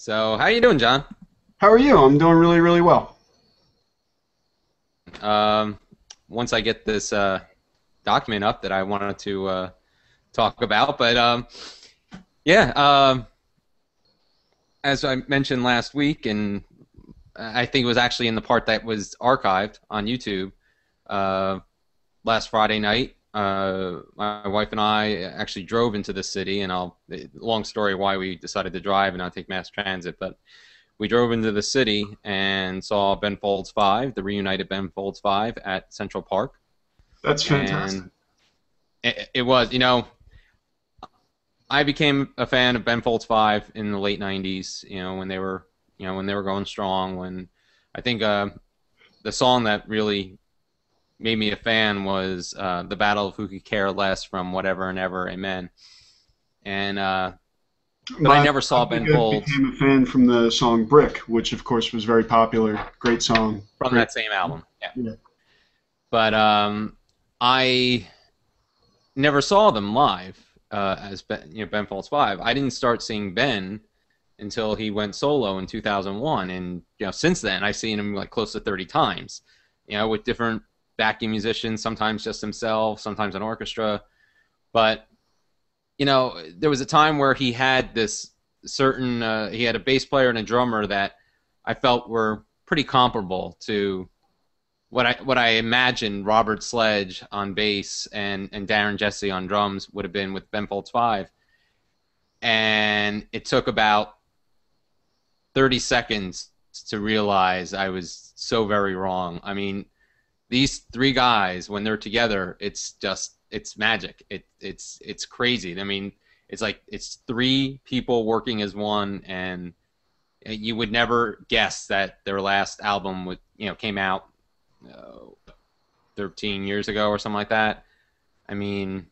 So, how you doing, John? How are you? I'm doing really, really well. Um, Once I get this document up that I wanted to talk about, but yeah, as I mentioned last week, and I think it was actually in the part that was archived on YouTube uh, last Friday night. My wife and I actually drove into the city, and long story why we decided to drive and not take mass transit, but we drove into the city and saw Ben Folds 5, the reunited Ben Folds 5 at Central Park. That's fantastic. And it was, I became a fan of Ben Folds 5 in the late 90s, when they were going strong. When I think the song that really made me a fan was The Battle of Who Could Care Less from Whatever and Ever, Amen. And, but I My, never I saw think Ben I Folds became a fan from the song Brick, which of course was very popular. Great song. from Great. that same album. Yeah. Yeah. But I never saw them live as Ben Folds 5. I didn't start seeing Ben until he went solo in 2001, and since then I've seen him like close to 30 times. With different backing musicians, sometimes just himself, sometimes an orchestra. But there was a time where he had this certain he had a bass player and a drummer that I felt were pretty comparable to what I imagined Robert Sledge on bass and Darren Jesse on drums would have been with Ben Folds 5. And it took about 30 seconds to realize I was so very wrong. I mean, these three guys, when they're together, it's magic. It's crazy. I mean, it's three people working as one, and you would never guess that their last album came out uh, 13 years ago or something like that. I mean,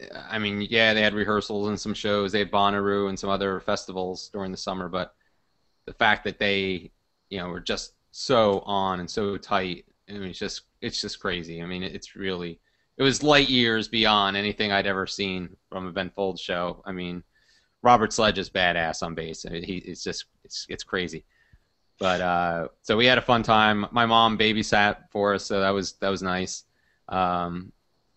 yeah, they had rehearsals and some shows. They had Bonnaroo and some other festivals during the summer, but the fact that they, were just so on and so tight, I mean, it's just crazy. I mean, it was light years beyond anything I'd ever seen from a Ben Folds show. I mean, Robert Sledge is badass on bass. I mean, it's crazy. But so we had a fun time. My mom babysat for us, so that was nice. Um,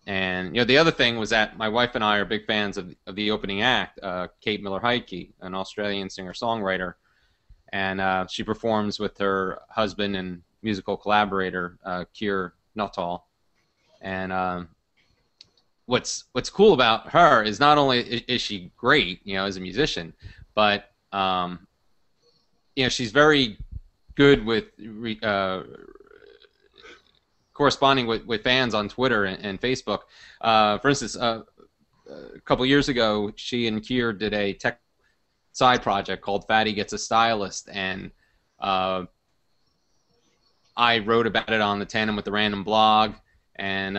and the other thing was that my wife and I are big fans of the opening act, Kate Miller-Heidke, an Australian singer-songwriter, and she performs with her husband and musical collaborator, Keir Nuttall. And what's cool about her is not only is she great, as a musician, but she's very good with corresponding with fans on Twitter and Facebook. For instance, a couple years ago, she and Keir did a tech side project called Fatty Gets a Stylist, and I wrote about it on the Tandem with the Random blog, and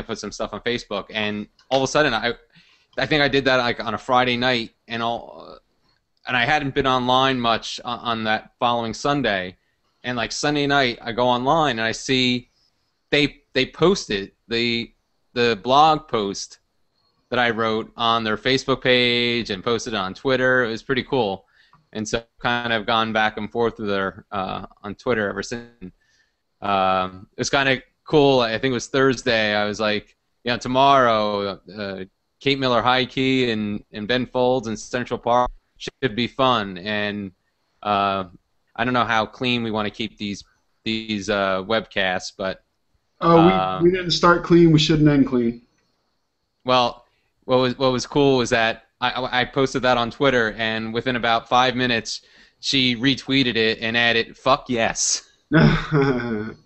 put some stuff on Facebook. And all of a sudden, I think I did that like on a Friday night, and I hadn't been online much on that following Sunday. And like Sunday night, I go online and I see they posted the blog post that I wrote on their Facebook page and posted it on Twitter. It was pretty cool. And so kind of gone back and forth with her on Twitter ever since. It's kind of cool. I think it was Thursday. I was like, tomorrow, Kate Miller-Heidke and Ben Folds in Central Park should be fun. And I don't know how clean we want to keep these webcasts, but Oh, we didn't start clean. We shouldn't end clean. well, what was cool was that I posted that on Twitter, and within about 5 minutes, she retweeted it and added "fuck yes," and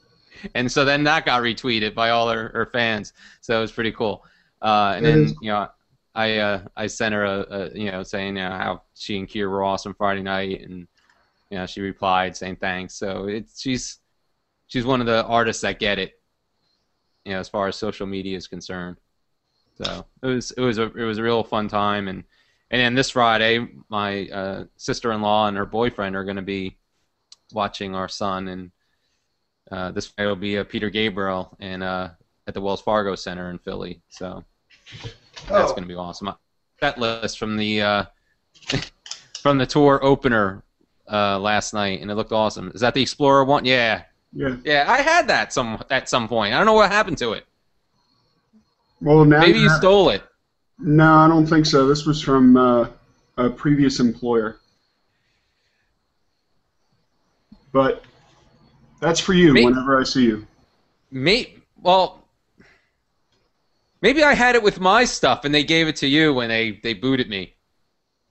so then that got retweeted by all her fans. So it was pretty cool. And It then is. I sent her saying how she and Keir were awesome Friday night, and she replied saying thanks. So she's one of the artists that get it, as far as social media is concerned. So it was a real fun time. And then this Friday, my sister-in-law and her boyfriend are going to be watching our son, and this Friday will be Peter Gabriel and at the Wells Fargo Center in Philly. So that's Oh, going to be awesome. That list from the from the tour opener last night, and it looked awesome. Is that the Explorer one? Yeah, Yeah. yeah. I had that at some point. I don't know what happened to it. Well, now Maybe you you have it. stole it. No, I don't think so. This was from a previous employer. But that's for you Maybe, whenever I see you. well, maybe I had it with my stuff, and they gave it to you when they booted me.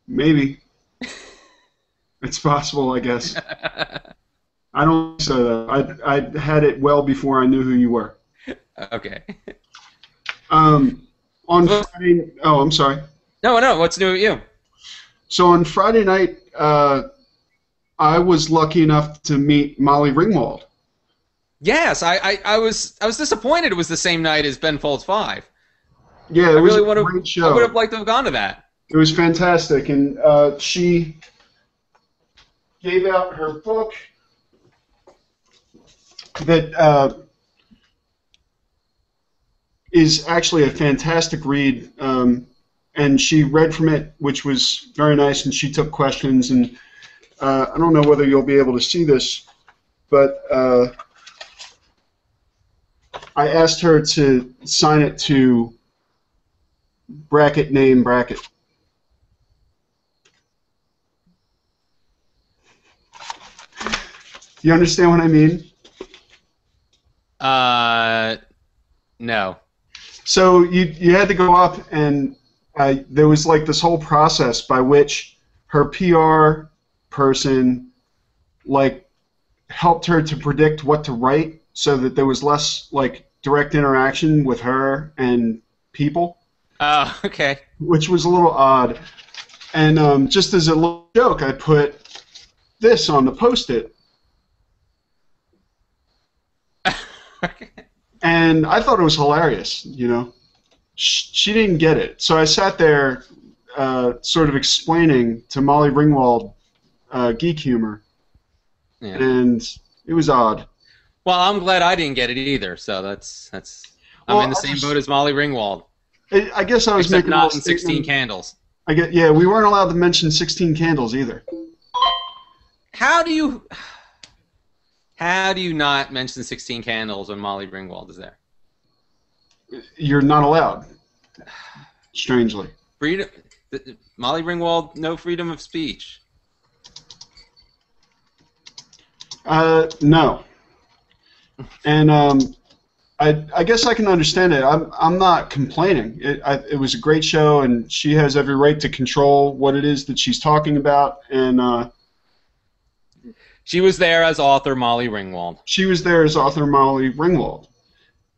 Maybe. It's possible, I guess. I don't think so, though. I had it well before I knew who you were. Okay. Um, on So, Friday, oh, I'm sorry. no, no. What's new with you? So on Friday night, I was lucky enough to meet Molly Ringwald. Yes, I was disappointed it was the same night as Ben Folds 5. Yeah, I it was really a would have great I would show. have liked to have gone to that. It was fantastic, and she gave out her book that is actually a fantastic read, and she read from it, which was very nice, and she took questions, and I don't know whether you'll be able to see this, but I asked her to sign it to bracket name bracket. You understand what I mean? No. So you had to go up, and there was like this whole process by which her PR person like helped her to predict what to write, so that there was less like direct interaction with her and people, Oh, okay. which was a little odd. And just as a little joke, I put this on the post-it, Okay. and I thought it was hilarious. You know, she didn't get it, so I sat there, sort of explaining to Molly Ringwald geek humor, Yeah. and it was odd. Well, I'm glad I didn't get it either. So I'm in Well, the same boat as Molly Ringwald, I guess I was except making a little not in 16 statement. Candles. Yeah, we weren't allowed to mention 16 Candles either. How do you not mention 16 Candles when Molly Ringwald is there? You're not allowed, strangely. Freedom, Molly Ringwald, no freedom of speech. No. And I guess I can understand it. I'm not complaining. It was a great show, and she has every right to control what it is that she's talking about. And She was there as author Molly Ringwald. she was there as author Molly Ringwald.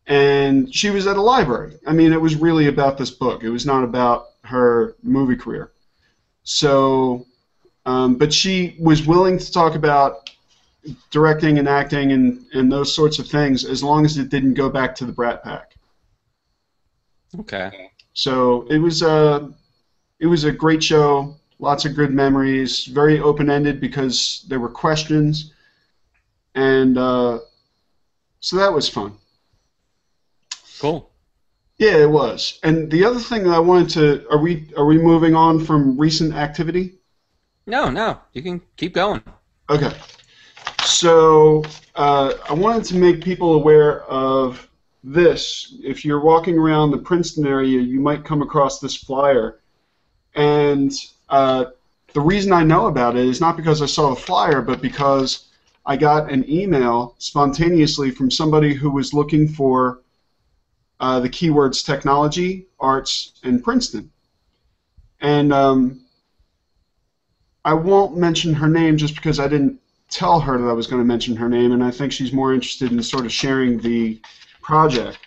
And she was at a library. I mean, it was really about this book. It was not about her movie career. So, but she was willing to talk about directing and acting and those sorts of things, as long as it didn't go back to the Brat Pack. Okay. So it was a great show, lots of good memories, very open-ended because there were questions, and so that was fun. Cool. Yeah, it was. And the other thing that I wanted to, are we moving on from recent activity? No, no, you can keep going. Okay. So I wanted to make people aware of this. If you're walking around the Princeton area, you might come across this flyer. And the reason I know about it is not because I saw the flyer, but because I got an email spontaneously from somebody who was looking for the keywords technology, arts, and Princeton. And I won't mention her name just because I didn't tell her that I was going to mention her name, and I think she's more interested in sort of sharing the project.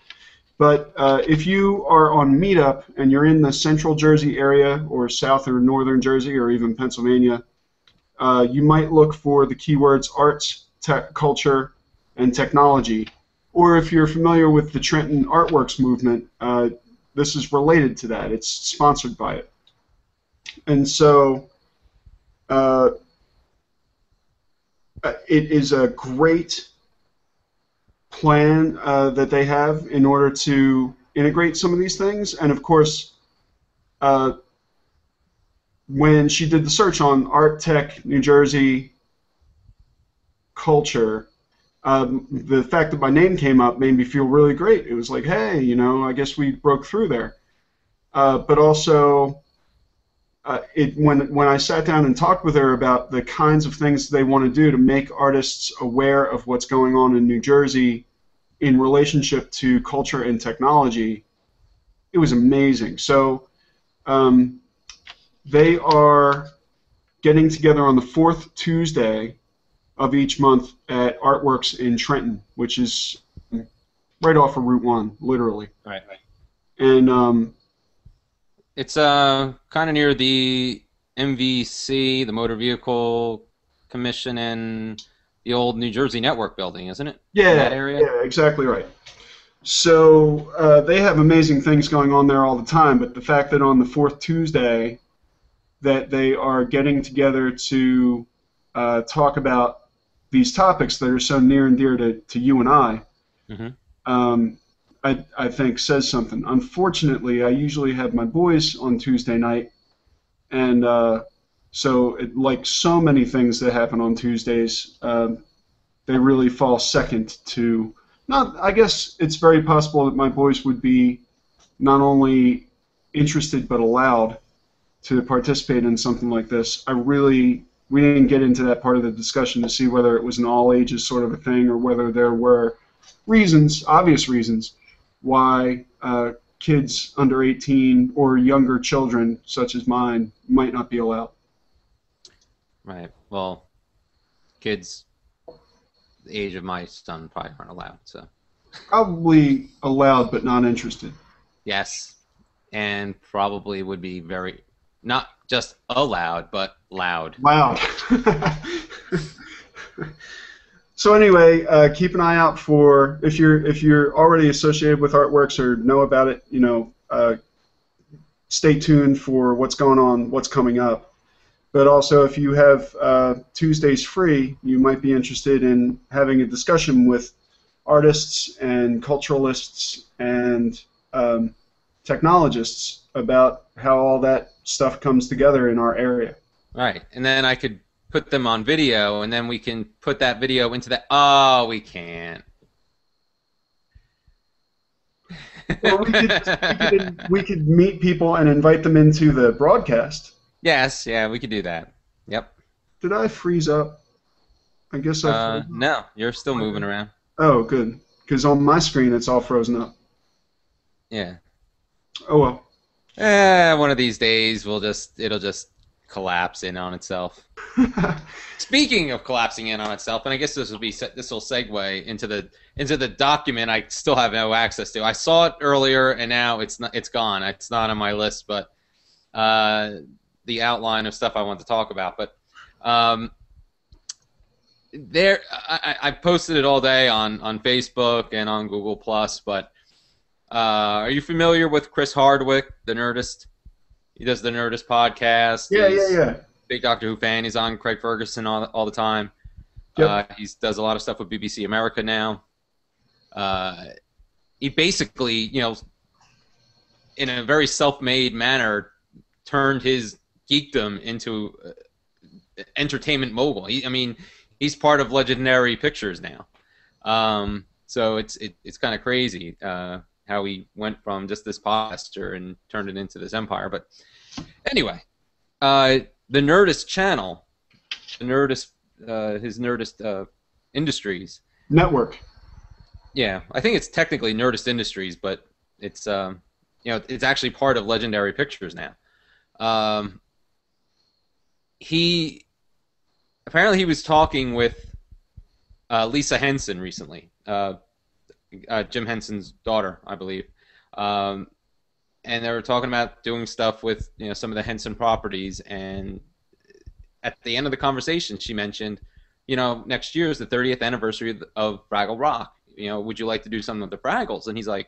But if you are on Meetup and you're in the central Jersey area or south or northern Jersey or even Pennsylvania, you might look for the keywords arts, culture, and technology. Or if you're familiar with the Trenton Artworks movement, this is related to that. It's sponsored by it. And so it is a great plan that they have in order to integrate some of these things. And of course, when she did the search on art, tech, New Jersey, culture, the fact that my name came up made me feel really great. It was like, hey, I guess we broke through there. But also, when I sat down and talked with her about the kinds of things they want to do to make artists aware of what's going on in New Jersey in relationship to culture and technology, it was amazing. So they are getting together on the fourth Tuesday of each month at Artworks in Trenton, which is right off of Route 1, literally. Right. And It's kind of near the MVC, the Motor Vehicle Commission, and the old New Jersey Network building, isn't it? yeah, In that area? yeah, exactly right. So they have amazing things going on there all the time, but the fact that on the fourth Tuesday that they are getting together to talk about these topics that are so near and dear to you and I, um, I think says something. Unfortunately, I usually have my boys on Tuesday night, and like so many things that happen on Tuesdays, they really fall second to. Not, I guess it's very possible that my boys would be not only interested but allowed to participate in something like this. We didn't get into that part of the discussion to see whether it was an all ages sort of a thing or whether there were obvious reasons, why kids under 18 or younger children, such as mine, might not be allowed. Right. Well, kids the age of my son probably aren't allowed. So Probably allowed but not interested. yes, and probably would be very not just allowed, but loud. Loud. So anyway, keep an eye out for if you're already associated with Artworks or know about it. Stay tuned for what's going on, what's coming up. But also, if you have Tuesdays free, you might be interested in having a discussion with artists and culturalists and technologists about how all that stuff comes together in our area. Right, and then I could put them on video, and then we can put that video into that. Oh, we can't. Well, we could meet people and invite them into the broadcast. Yes, yeah, we could do that. Yep. Did I freeze up? I guess I. No, you're still moving around. Oh, good. Because on my screen it's all frozen up. Yeah. Oh well. One of these days it'll just collapse in on itself. Speaking of collapsing in on itself, and I guess this will segue into the document I still have no access to. I saw it earlier, and now it's gone. It's not on my list, but the outline of stuff I want to talk about. But I posted it all day on Facebook and on Google Plus. But are you familiar with Chris Hardwick, the Nerdist? He does the Nerdist podcast. Yeah. Big Doctor Who fan. He's on Craig Ferguson all the time. Yep. He does a lot of stuff with BBC America now. He basically, in a very self-made manner, turned his geekdom into entertainment mogul. He's part of Legendary Pictures now. So it's kind of crazy how he went from just this podcaster and turned it into this empire. But anyway, the Nerdist channel, his Nerdist Industries Network. Yeah, I think it's technically Nerdist Industries, but it's it's actually part of Legendary Pictures now. He was talking with Lisa Henson recently, Jim Henson's daughter, I believe, and they were talking about doing stuff with some of the Henson properties. And at the end of the conversation, she mentioned, next year is the 30th anniversary of Fraggle Rock. Would you like to do something with the Fraggles? And he's like,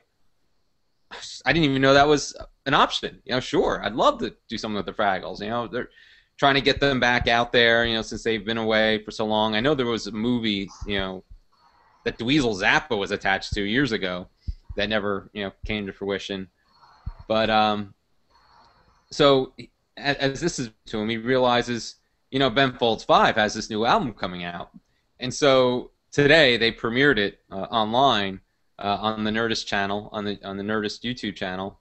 I didn't even know that was an option. Sure, I'd love to do something with the Fraggles. They're trying to get them back out there, since they've been away for so long. I know there was a movie, that Dweezil Zappa was attached to years ago that never, came to fruition. But so as this is to him, he realizes, Ben Folds 5 has this new album coming out. And so today they premiered it online on the Nerdist channel, on the Nerdist YouTube channel,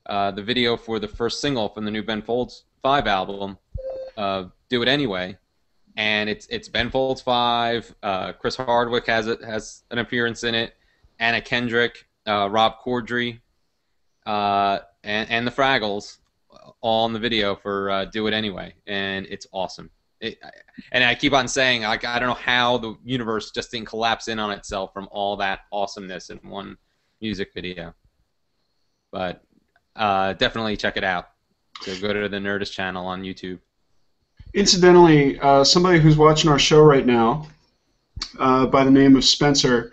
the video for the first single from the new Ben Folds 5 album, Do It Anyway. And it's Ben Folds 5, Chris Hardwick has an appearance in it, Anna Kendrick, Rob Corddry, and the Fraggles, all in the video for Do It Anyway, and it's awesome. And I keep on saying, like, I don't know how the universe just didn't collapse in on itself from all that awesomeness in one music video. But definitely check it out. So go to the Nerdist channel on YouTube. Incidentally, somebody who's watching our show right now, by the name of Spencer,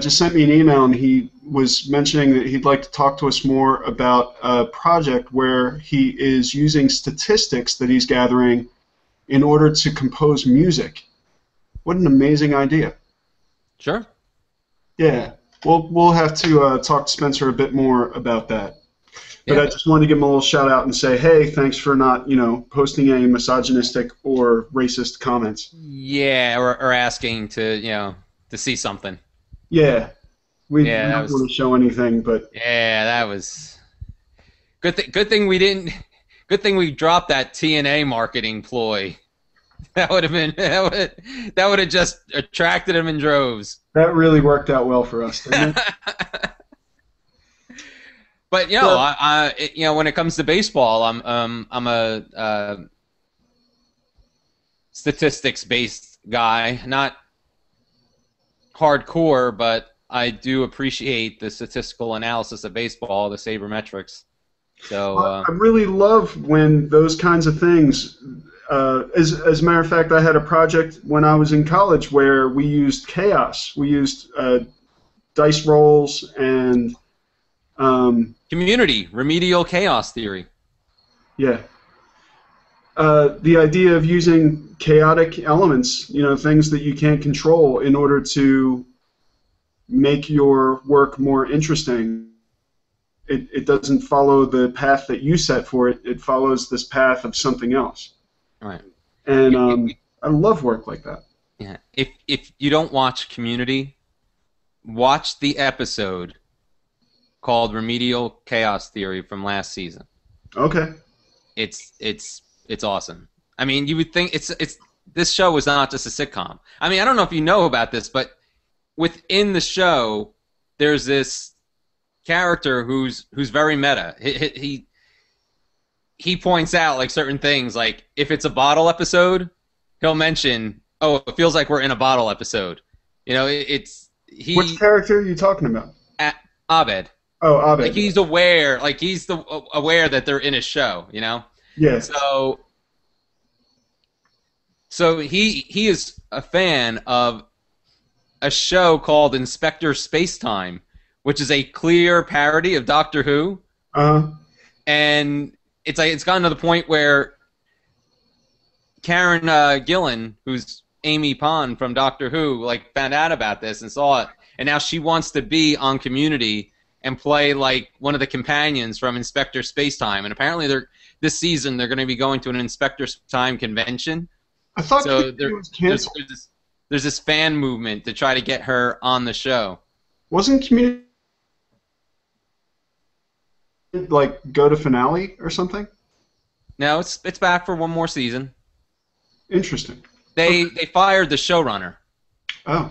just sent me an email, and he was mentioning that he'd like to talk to us more about a project where he is using statistics that he's gathering in order to compose music. What an amazing idea. Sure. Yeah. We'll have to talk to Spencer a bit more about that. But Yeah. I just wanted to give him a little shout out and say, hey, thanks for not, posting any misogynistic or racist comments. Yeah, or asking to see something. Yeah. We Yeah, don't want to show anything, but Yeah, that was good. Good thing we didn't. Good thing we dropped that TNA marketing ploy. That would have been that would have just attracted them in droves. that really worked out well for us, didn't it? But when it comes to baseball, I'm a statistics-based guy, not hardcore, but I do appreciate the statistical analysis of baseball, the sabermetrics. So I really love when those kinds of things. As a matter of fact, I had a project when I was in college where we used chaos. We used dice rolls and community remedial chaos theory. yeah. The idea of using chaotic elements, things that you can't control, in order to make your work more interesting. It doesn't follow the path that you set for it. It follows this path of something else. Right. And I love work like that. Yeah. If you don't watch Community, watch the episode called Remedial Chaos Theory from last season. Okay. It's awesome. I mean, you would think this show was not just a sitcom. I mean, I don't know if you know about this, but within the show, there's this character who's very meta. He points out like certain things, like if it's a bottle episode, he'll mention, "Oh, it feels like we're in a bottle episode." Which character are you talking about? Abed. Oh, Abed. Like he's aware, aware that they're in a show, Yes. So he is a fan of a show called Inspector Spacetime, which is a clear parody of Doctor Who. And it's gotten to the point where Karen Gillan, who's Amy Pond from Doctor Who, found out about this and saw it, and now she wants to be on Community and play like one of the companions from Inspector Spacetime. And apparently this season they're going to be going to an Inspector Time convention. I thought so it was canceled. There's this fan movement to try to get her on the show. Wasn't Community go to finale or something? No, it's back for one more season. Interesting. They fired the showrunner. Oh.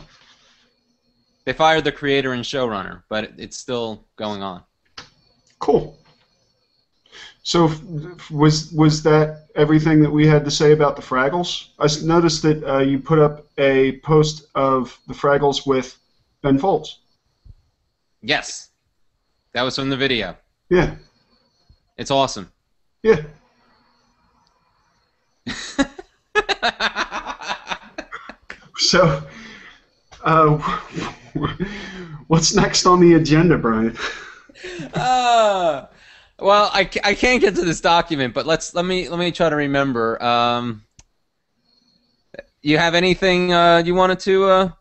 They fired the creator and showrunner, but it's still going on. Cool. So was that everything that we had to say about the Fraggles? I noticed that you put up a post of the Fraggles with Ben Folds. Yes. That was from the video. Yeah. It's awesome. Yeah. So, what's next on the agenda, Brian? Well, I can't get to this document, but let me try to remember. You have anything you wanted to?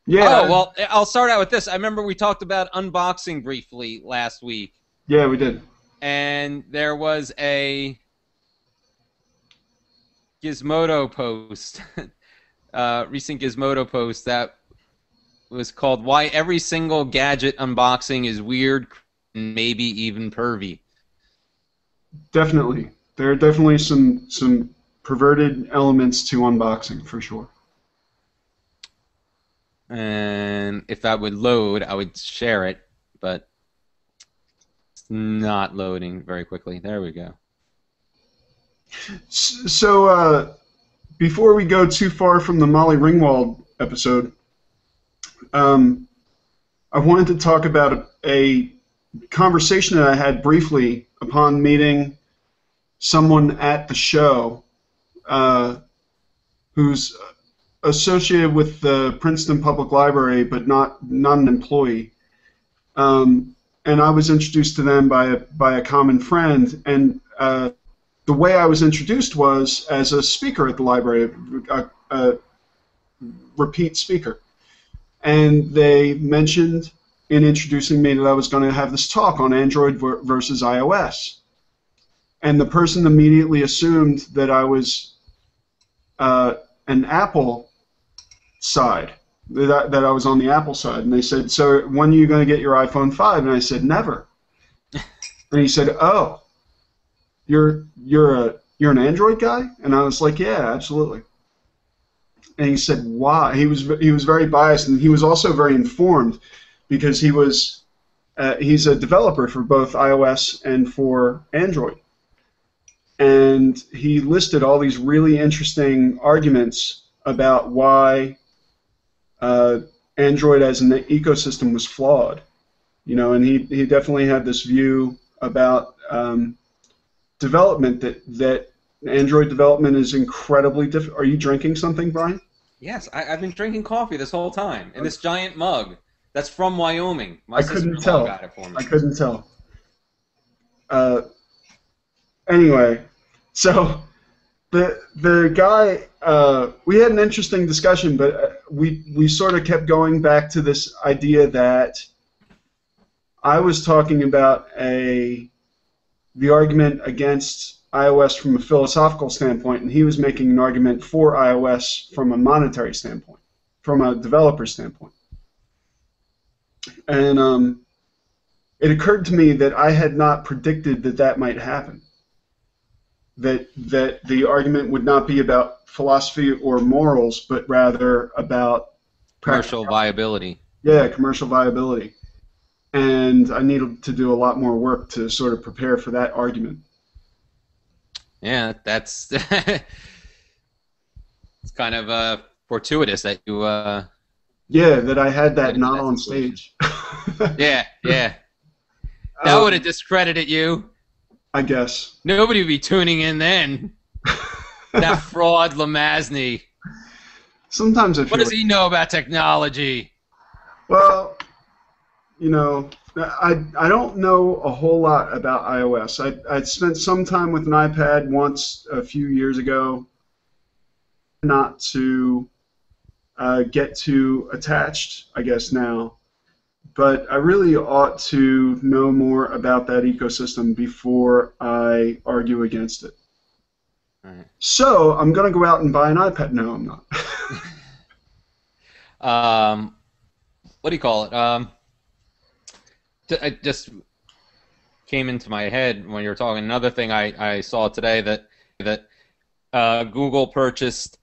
Yeah. Oh, well, I'll start out with this. I remember we talked about unboxing briefly last week. Yeah, we did. And there was a Gizmodo post, recent Gizmodo post that was called "Why Every Single Gadget Unboxing is Weird and Maybe Even Pervy." Definitely. There are definitely some perverted elements to unboxing, for sure. And if that would load, I would share it, but it's not loading very quickly. There we go. So, before we go too far from the Molly Ringwald episode, um, I wanted to talk about a conversation that I had briefly upon meeting someone at the show who's associated with the Princeton Public Library, but not an employee. And I was introduced to them by a common friend, and the way I was introduced was as a speaker at the library, a repeat speaker. And they mentioned in introducing me that I was going to have this talk on Android versus iOS. And the person immediately assumed that I was an Apple side, that I was on the Apple side. And they said, so when are you going to get your iPhone 5? And I said, never. And he said, oh, you're an Android guy? And I was like, yeah, absolutely. And he said, why? He was very biased, and he was also very informed because he's a developer for both iOS and for Android. And he listed all these really interesting arguments about why Android as an ecosystem was flawed. And he definitely had this view about development that Android development is incredibly difficult. Are you drinking something, Brian? Yes, I've been drinking coffee this whole time in this giant mug. That's from Wyoming. I couldn't tell. Got it for me. I couldn't tell. Anyway, so the guy, we had an interesting discussion, but we sort of kept going back to this idea that I was talking about the argument against iOS from a philosophical standpoint, and he was making an argument for iOS from a monetary standpoint, from a developer standpoint. And it occurred to me that I had not predicted that might happen. That the argument would not be about philosophy or morals, but rather about commercial viability. Yeah, commercial viability. And I needed to do a lot more work to sort of prepare for that argument. Yeah, that's it's kind of fortuitous that you yeah, that I had that not on stage. Yeah. That would have discredited you. I guess. Nobody would be tuning in then. That fraud LeMasney. Sometimes I feel. What does he know about technology? Well, I don't know a whole lot about iOS. I spent some time with an iPad once a few years ago, not to get too attached, I guess, now. But I really ought to know more about that ecosystem before I argue against it. All right. So I'm going to go out and buy an iPad. No, I'm not. What do you call it? It just came into my head when you were talking. Another thing I saw today that Google purchased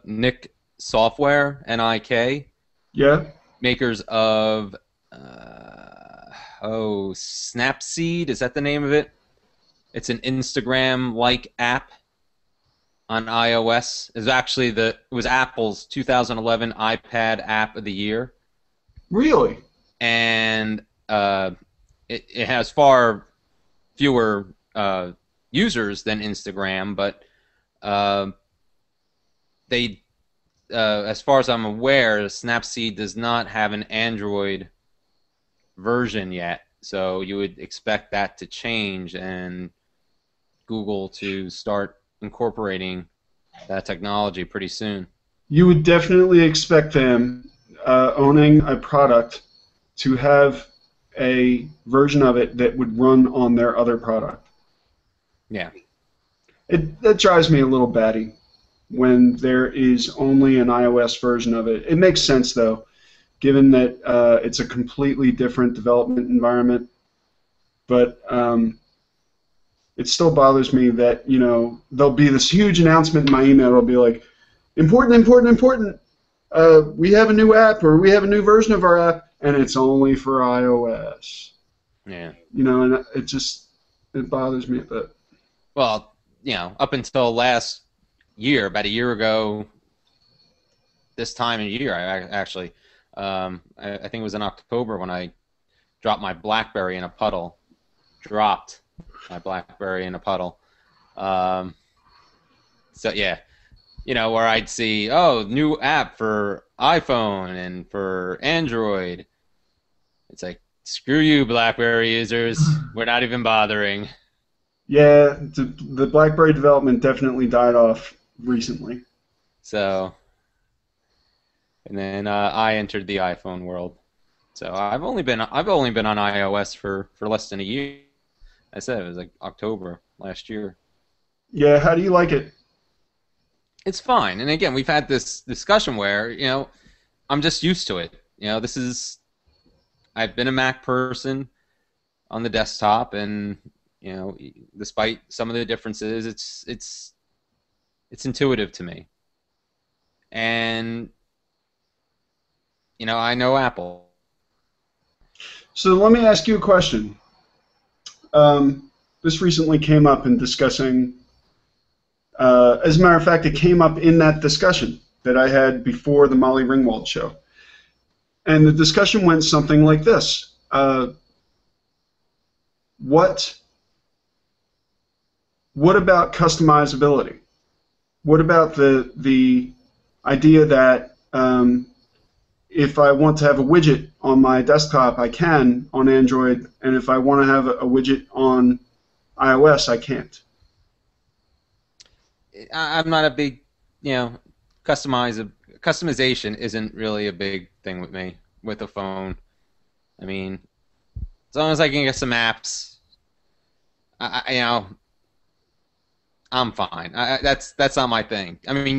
Nick Software, N-I-K. Yeah. Makers of Snapseed. Is that the name of it? It's an Instagram-like app on iOS. It was Apple's 2011 iPad App of the Year. Really? And it has far fewer users than Instagram, but they, as far as I'm aware, Snapseed does not have an Android version yet, so you would expect that to change and Google to start incorporating that technology pretty soon. You would definitely expect them, owning a product, to have a version of it that would run on their other product. Yeah. That drives me a little batty when there is only an iOS version of it. It makes sense though, given that it's a completely different development environment. But it still bothers me that, there'll be this huge announcement in my email. It'll be like, important, important, important. We have a new app, or we have a new version of our app, and it's only for iOS. Yeah. And it bothers me a bit. Well, up until last year, about a year ago, this time of year, I think it was in October when I dropped my BlackBerry in a puddle. Dropped my BlackBerry in a puddle. So yeah, where I'd see, new app for iPhone and for Android. It's like, screw you, BlackBerry users. We're not even bothering. Yeah, the BlackBerry development definitely died off recently. So, and then I entered the iPhone world. So I've only been on iOS for less than a year. I said it was like October last year. Yeah, how do you like it? It's fine. And again, we've had this discussion where, I'm just used to it. I've been a Mac person on the desktop, and, despite some of the differences, it's intuitive to me. And, I know Apple. So let me ask you a question. This recently came up in discussing, as a matter of fact, it came up in that discussion that I had before the Molly Ringwald show. And the discussion went something like this. What about customizability? What about the idea that if I want to have a widget on my desktop, I can on Android, and if I want to have a widget on iOS, I can't? I'm not a big, customization isn't really a big thing with me with a phone. I mean, as long as I can get some apps, I'm fine. That's not my thing. I mean,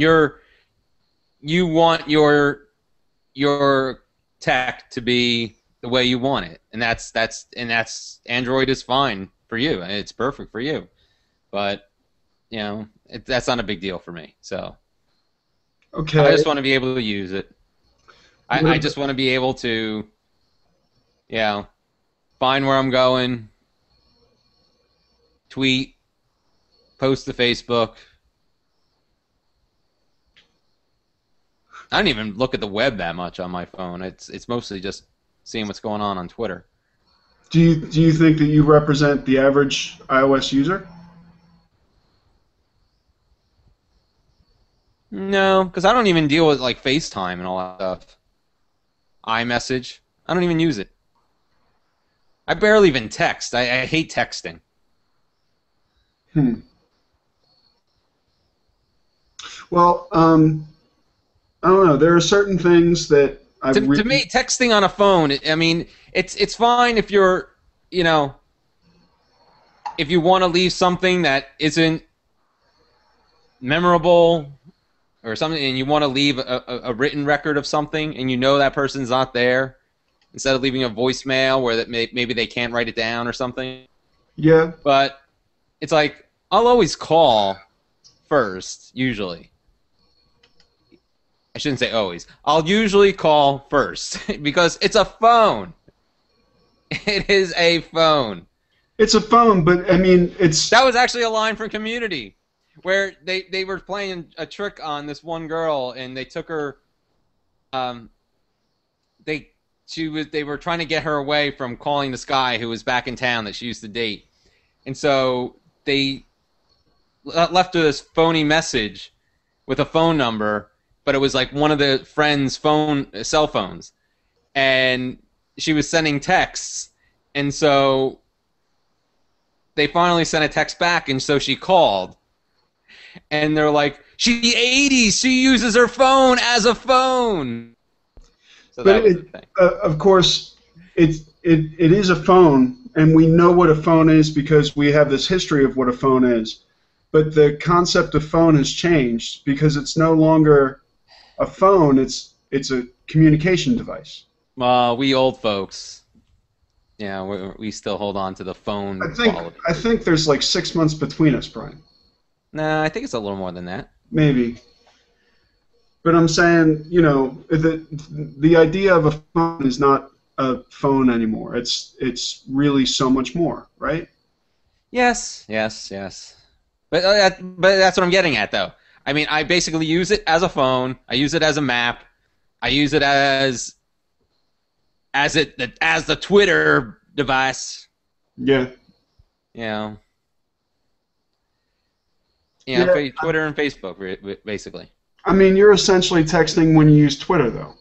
you want your tech to be the way you want it, and that's Android is fine for you, and it's perfect for you. But that's not a big deal for me. So okay, I just want to be able to use it. I just want to be able to, find where I'm going, tweet, post to Facebook. I don't even look at the web that much on my phone. It's mostly just seeing what's going on Twitter. Do you think that you represent the average iOS user? No, because I don't even deal with like FaceTime and all that stuff. iMessage, I don't even use it. I barely even text. I hate texting. Well, I don't know. There are certain things that To me, texting on a phone, I mean, it's fine if you're, if you want to leave something that isn't memorable or something, and you want to leave a written record of something, and that person's not there, instead of leaving a voicemail where maybe they can't write it down or something. Yeah. But it's like, I'll always call first, usually. I shouldn't say always. I'll usually call first because it's a phone. It is a phone. It's a phone, but I mean, it's... That was actually a line from Community where they were playing a trick on this one girl, and they took her... They were trying to get her away from calling this guy who was back in town that she used to date. And so they left her this phony message with a phone number, but it was like one of the friends' cell phones. And she was sending texts, and so they finally sent a text back, and so she called. And they're like, she's 80s, she uses her phone as a phone. So that was the thing. Of course, it is a phone, and we know what a phone is because we have this history of what a phone is. but the concept of phone has changed because it's no longer a phone. It's a communication device. We old folks, we still hold on to the phone I think quality. I think there's like 6 months between us, Brian. No, I think it's a little more than that. Maybe. But I'm saying, the idea of a phone is not a phone anymore. It's really so much more, right? Yes. But that's what I'm getting at, though. I mean, I basically use it as a phone. I use it as a map. I use it as the Twitter device. Yeah. Yeah. Yeah. Twitter and Facebook, basically. I mean, you're essentially texting when you use Twitter, though.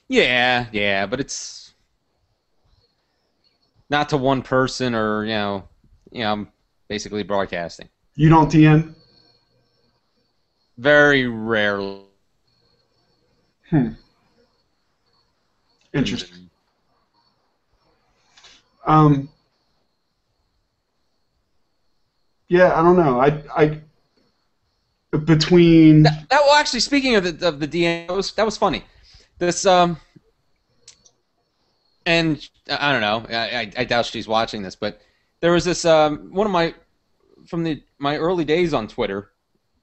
Yeah, but it's not to one person or, I'm basically broadcasting. You don't DM? Very rarely. Interesting. Yeah, I don't know. I between Well, actually, speaking of the DM, that was funny. This and I don't know. I doubt she's watching this, but there was this one of my my early days on Twitter.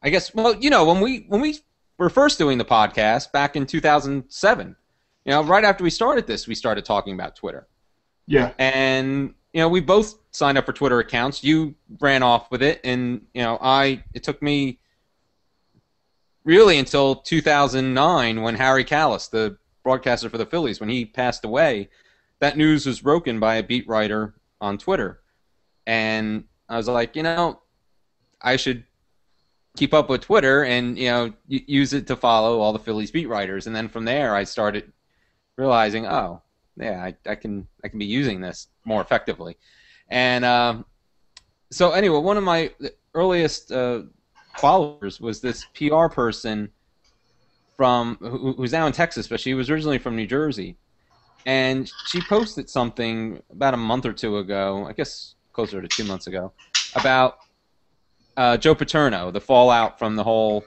I guess when we were first doing the podcast back in 2007. Right after we started this, we started talking about Twitter. Yeah. And we both signed up for Twitter accounts. You ran off with it, and it took me really until 2009 when Harry Callis, the broadcaster for the Phillies, when he passed away, that news was broken by a beat writer on Twitter. And I was like, I should keep up with Twitter and, use it to follow all the Phillies beat writers. And then from there, I started realizing, oh, yeah, I can be using this more effectively. And so anyway, one of my earliest followers was this PR person who's now in Texas, but she was originally from New Jersey. And she posted something about a month or two ago, I guess closer to 2 months ago, about Joe Paterno, the fallout from the whole,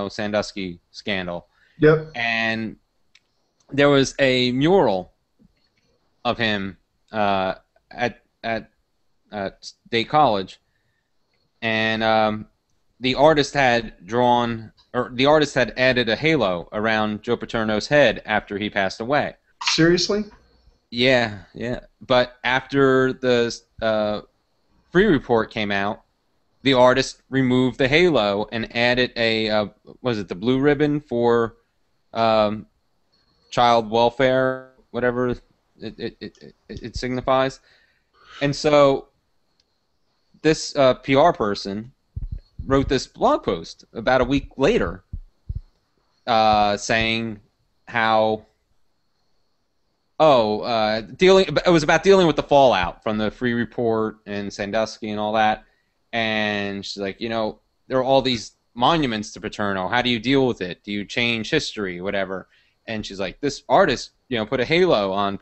Sandusky scandal. Yep. And there was a mural of him at State College, and the artist had added a halo around Joe Paterno's head after he passed away. Seriously? Yeah. But after the Free Report came out, the artist removed the halo and added the blue ribbon for child welfare, whatever it signifies. And so this PR person wrote this blog post about a week later saying how it was about dealing with the fallout from the Free Report and Sandusky and all that. And she's like, there are all these monuments to Paterno. How do you deal with it? Do you change history, whatever? And she's like, this artist, put a halo on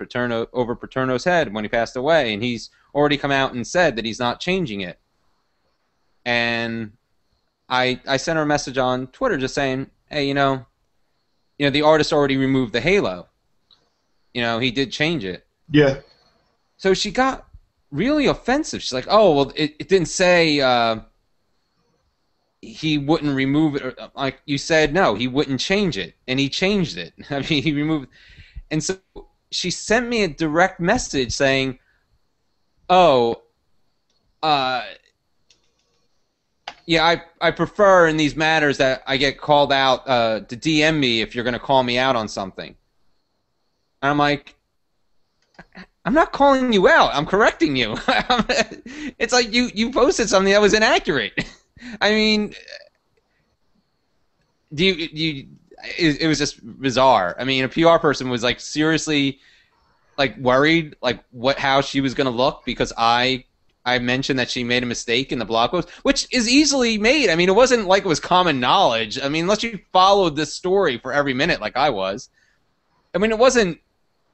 over Paterno's head when he passed away, and he's already come out and said that he's not changing it. And I sent her a message on Twitter just saying, hey, the artist already removed the halo. He did change it. Yeah. So she got really offensive. She's like, oh, well, it didn't say he wouldn't remove it. Or, like you said, no, he wouldn't change it. And he changed it. I mean, he removed. And so she sent me a direct message saying, oh, yeah, I prefer in these matters that I get called out to DM me if you're going to call me out on something. And I'm like, I'm not calling you out. I'm correcting you. It's like you posted something that was inaccurate. I mean, it was just bizarre. I mean, a PR person was like seriously like worried like how she was going to look because I mentioned that she made a mistake in the blog post, which is easily made. I mean, it wasn't like it was common knowledge. I mean, unless you followed this story for every minute like I was. I mean, it wasn't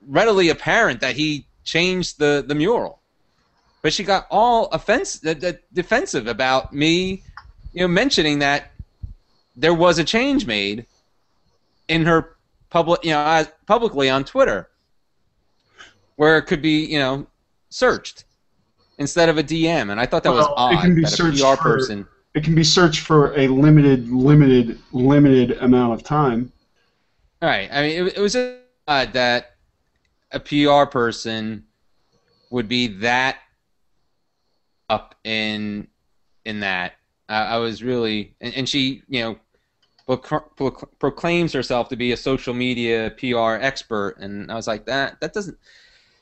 readily apparent that he changed the mural. But she got all defensive about me mentioning that there was a change made in her publicly on Twitter, where it could be, searched instead of a DM, and I thought that was it can odd be that a searched PR for person. it can be searched for a limited amount of time. All right, I mean, it was just odd that a PR person would be that up in that. I was really, and she, proclaims herself to be a social media PR expert, and I was like, that doesn't.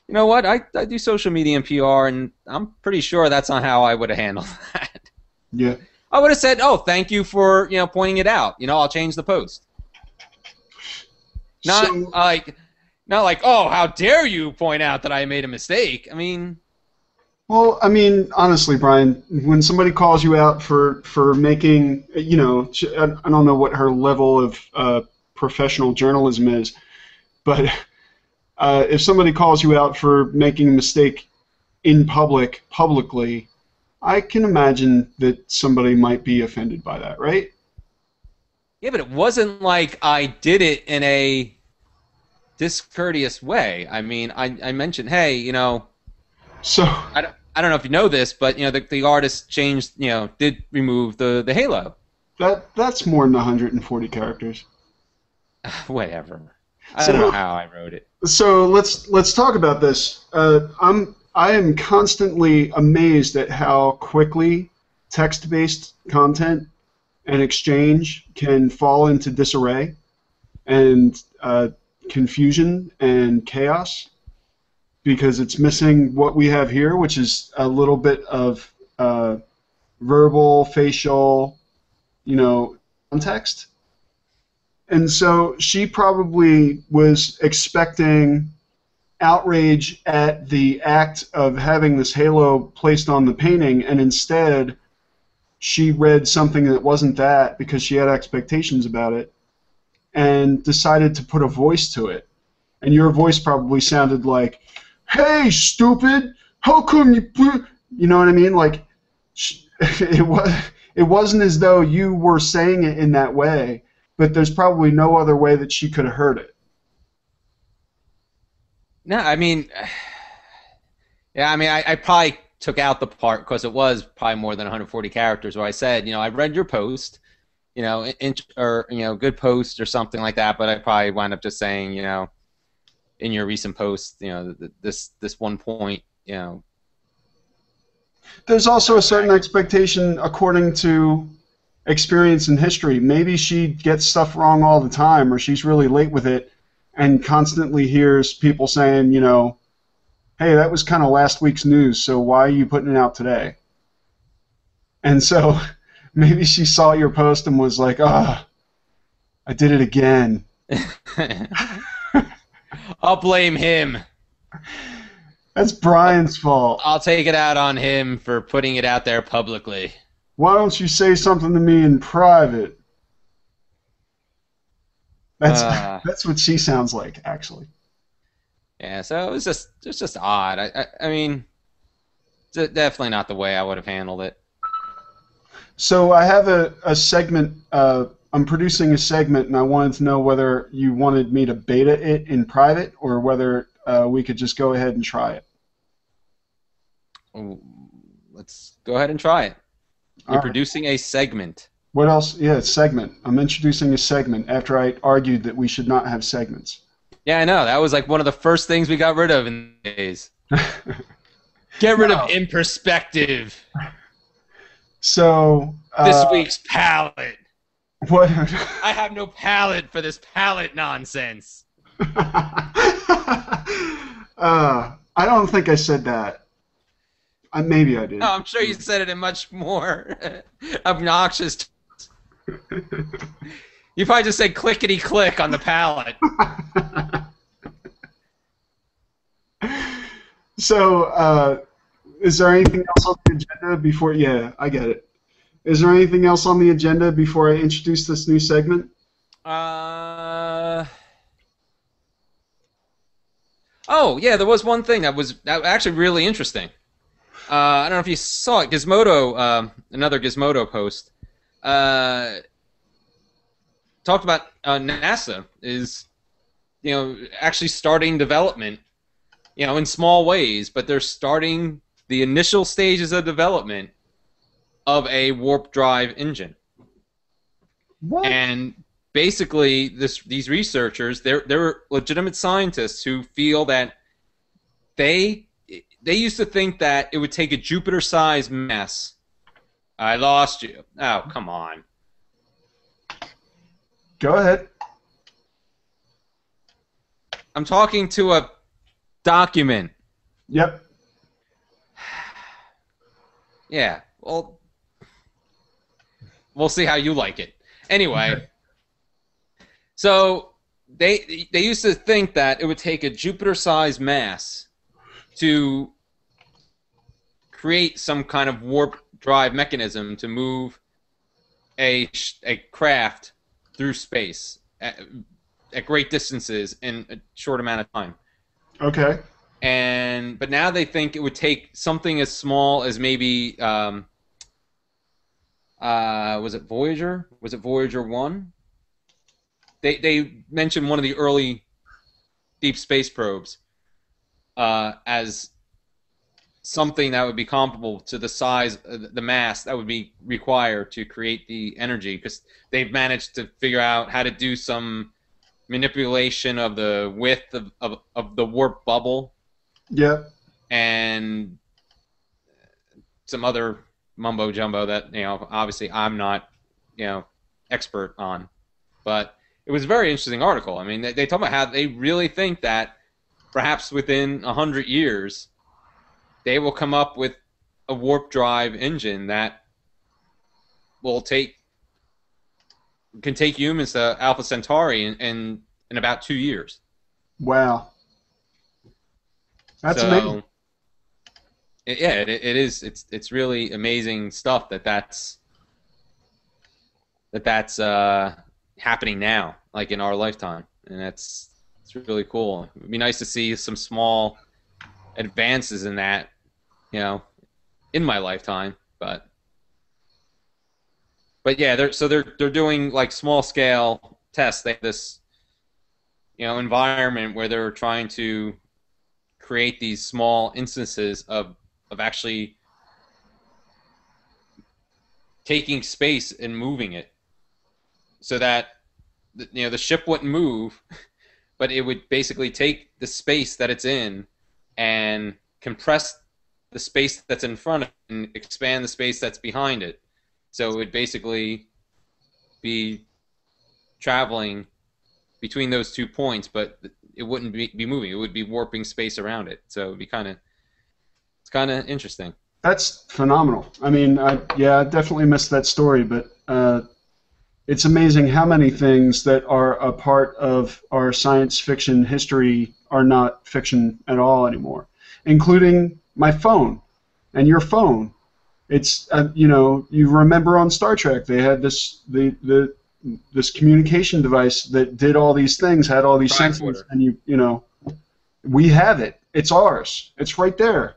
You know what? I do social media and PR, and I'm pretty sure that's not how I would have handled that. Yeah. I would have said, "Oh, thank you for pointing it out. I'll change the post." Not So, like, "Oh, how dare you point out that I made a mistake." I mean, well, I mean, honestly, Brian, when somebody calls you out for making, I don't know what her level of professional journalism is, but if somebody calls you out for making a mistake in publicly, I can imagine that somebody might be offended by that, right? yeah, but it wasn't like I did it in a discourteous way. I mean, I mentioned, hey, So, I don't know if you know this, but the artist changed, did remove the halo. that's more than 140 characters. Whatever. I don't know how I wrote it. So let's talk about this. I am constantly amazed at how quickly text-based content and exchange can fall into disarray and confusion and chaos because it's missing what we have here, which is a little bit of verbal, facial, context. And so she probably was expecting outrage at the act of having this halo placed on the painting, and instead she read something that wasn't that because she had expectations about it and decided to put a voice to it. And your voice probably sounded like, "Hey, stupid, how come you put," you know what I mean? Like, it wasn't as though you were saying it in that way, but there's probably no other way that she could have heard it. No, I mean, yeah, I mean, I probably took out the part because it was probably more than 140 characters where I said, I read your post, or good post or something like that, but I probably wound up just saying, in your recent post, this one point, There's also a certain expectation according to experience in history. Maybe she gets stuff wrong all the time, or she's really late with it and constantly hears people saying, "Hey, that was kind of last week's news, so why are you putting it out today?" And so maybe she saw your post and was like, "Ah, I did it again." I'll blame him. That's Brian's fault. I'll take it out on him for putting it out there publicly. Why don't you say something to me in private? That's what she sounds like, actually. Yeah, so it was just odd. I mean, it's definitely not the way I would have handled it. So I have a segment. I'm producing a segment, and I wanted to know whether you wanted me to beta it in private or whether we could just go ahead and try it. Let's go ahead and try it. You're All right. producing a segment. What else? Yeah, segment. I'm introducing a segment after I argued that we should not have segments. Yeah, I know. That was like one of the first things we got rid of in the days. Get rid of in perspective. So this week's palette. What? I have no palette for this palette nonsense. I don't think I said that. Maybe I did. No, I'm sure you said it in much more obnoxious. You probably just said clickety click on the palette. So, is there anything else on the agenda before? Yeah, I get it. Is there anything else on the agenda before I introduce this new segment? Oh, yeah, there was one thing that was actually really interesting. I don't know if you saw it. Gizmodo, another Gizmodo post, uh, talked about NASA is actually starting development, in small ways, but they're starting the initial stages of development of a warp drive engine. What? And basically, these researchers, they're legitimate scientists who feel that they they used to think that it would take a Jupiter-sized mass. I lost you. Oh, come on. Go ahead. I'm talking to a document. Yep. Yeah. Well, we'll see how you like it. Anyway, so they used to think that it would take a Jupiter-sized mass to create some kind of warp drive mechanism to move a craft through space at great distances in a short amount of time. Okay. But now they think it would take something as small as maybe was it Voyager? Was it Voyager 1? They mentioned one of the early deep space probes as something that would be comparable to the size, the mass that would be required to create the energy, because they've managed to figure out how to do some manipulation of the width of the warp bubble. Yep. And some other mumbo jumbo that obviously I'm not expert on, but it was a very interesting article. I mean, they talk about how they really think that perhaps within 100 years they will come up with a warp drive engine that can take humans to Alpha Centauri in about 2 years. Wow. That's amazing. It is. It's really amazing stuff that's happening now, like in our lifetime, and it's really cool. It'd be nice to see some small advances in that, in my lifetime. But yeah, they're doing like small scale tests. They have this environment where they're trying to create these small instances of actually taking space and moving it, so that the ship wouldn't move, but it would basically take the space that it's in and compress the space that's in front of it and expand the space that's behind it. So it would basically be traveling between those 2 points, but it wouldn't be moving. It would be warping space around it. So it'd be it's kind of interesting. That's phenomenal. I mean, I definitely missed that story, but it's amazing how many things that are a part of our science fiction history are not fiction at all anymore, including my phone and your phone. It's you remember on Star Trek they had this this communication device that did all these things, had all these sensors, and we have it. It's ours. It's right there.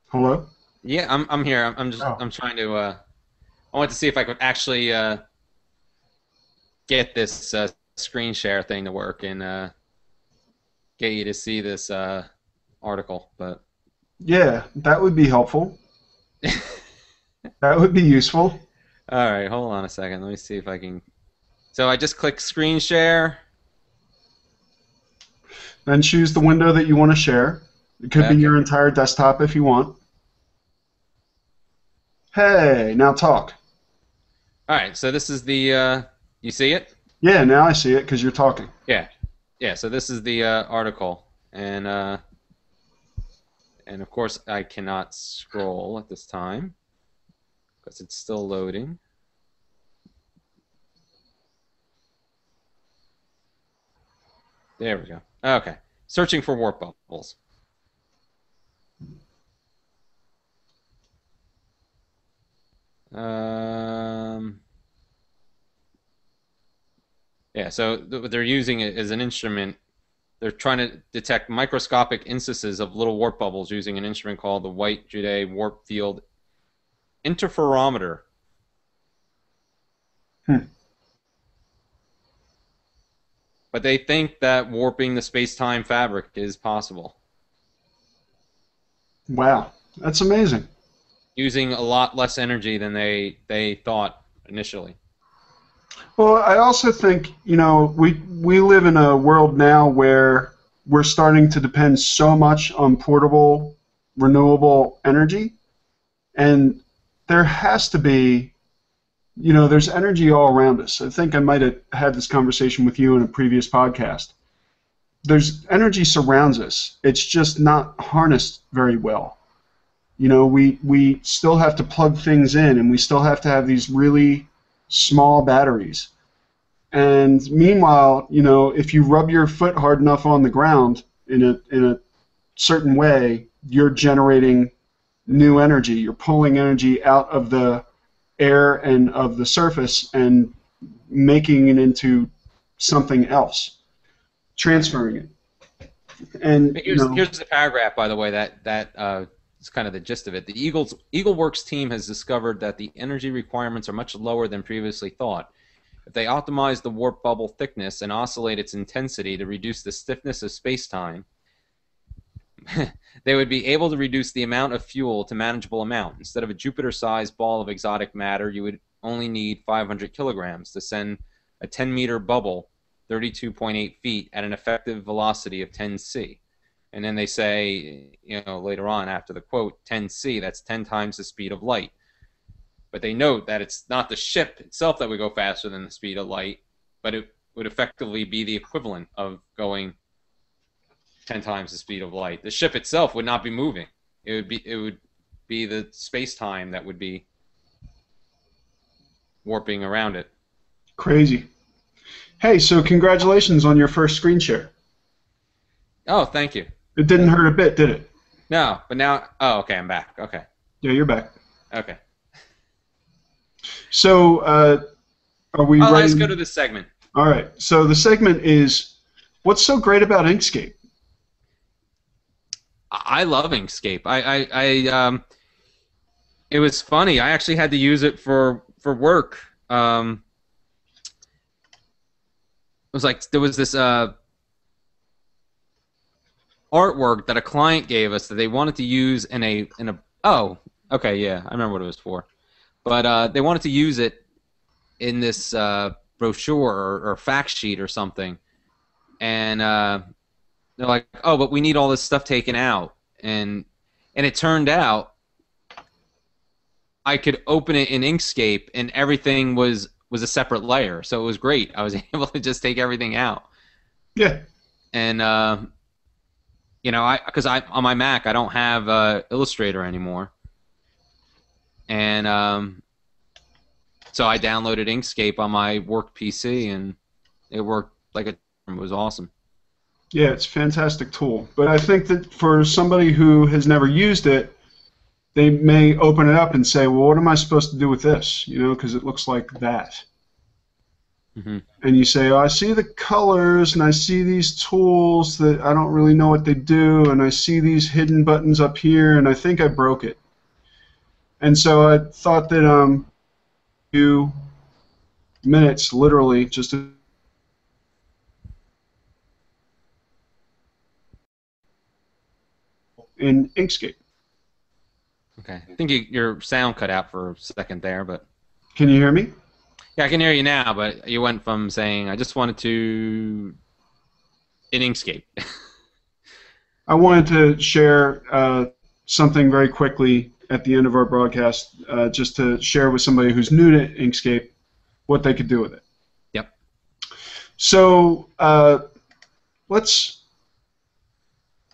Hello? Yeah, I'm here. I'm trying to. I want to see if I could actually get this screen share thing to work and get you to see this article. But yeah, that would be helpful. That would be useful. All right, hold on a second. Let me see if I can. So I just click screen share. Then choose the window that you want to share. It could be your entire desktop if you want. Hey, now talk. All right, so this is the. You see it? Yeah, now I see it because you're talking. Yeah, So this is the article, and of course I cannot scroll at this time because it's still loading. There we go. Okay, searching for warp bubbles. Yeah, so what they're using it as an instrument. they're trying to detect microscopic instances of little warp bubbles using an instrument called the White-Jude Warp Field Interferometer. But they think that warping the space-time fabric is possible. Wow, that's amazing. Using a lot less energy than they thought initially. Well, I also think, we live in a world now where we're starting to depend so much on portable, renewable energy, and there has to be, there's energy all around us. I think I might have had this conversation with you in a previous podcast. There's energy surrounds us. It's just not harnessed very well. We still have to plug things in, and we still have to have these really small batteries. And meanwhile, if you rub your foot hard enough on the ground in a certain way, you're generating new energy. You're pulling energy out of the air and of the surface and making it into something else, transferring it. And here's the paragraph, by the way, that is kind of the gist of it. The EagleWorks team has discovered that the energy requirements are much lower than previously thought. If they optimize the warp bubble thickness and oscillate its intensity to reduce the stiffness of space-time, they would be able to reduce the amount of fuel to manageable amount. Instead of a Jupiter-sized ball of exotic matter, you would only need 500 kilograms to send a 10-meter bubble 32.8 feet at an effective velocity of 10 c. And then they say, later on after the quote, 10 c, that's 10 times the speed of light. But they note that it's not the ship itself that would go faster than the speed of light, but it would effectively be the equivalent of going 10 times the speed of light. The ship itself would not be moving. It would be the space-time that would be warping around it. Crazy. Hey, so congratulations on your first screen share. Oh, thank you. It didn't hurt a bit, did it? No, but now... Oh, okay, I'm back. Okay. Yeah, you're back. Okay. So, are we ready? Let's go to this segment. All right. So the segment is, what's so great about Inkscape? I love Inkscape. It was funny. I actually had to use it for work. It was like there was this artwork that a client gave us that they wanted to use in a oh, okay, yeah, I remember what it was for. But they wanted to use it in this brochure or fact sheet or something. And they're like, oh, but we need all this stuff taken out. And it turned out I could open it in Inkscape and everything was a separate layer. So it was great. I was able to just take everything out. Yeah. And, because on my Mac, I don't have Illustrator anymore. And so I downloaded Inkscape on my work PC, and it worked it was awesome. Yeah, it's a fantastic tool. But I think that for somebody who has never used it, they may open it up and say, well, what am I supposed to do with this? Because it looks like that. Mm-hmm. And you say, oh, I see the colors, and I see these tools that I don't really know what they do, and I see these hidden buttons up here, and I think I broke it. And so I thought that a few minutes, literally, just in Inkscape. Okay. I think your sound cut out for a second there, but... Can you hear me? Yeah, I can hear you now, but you went from saying, I just wanted to... in Inkscape. I wanted to share something very quickly at the end of our broadcast, just to share with somebody who's new to Inkscape what they could do with it. Yep. So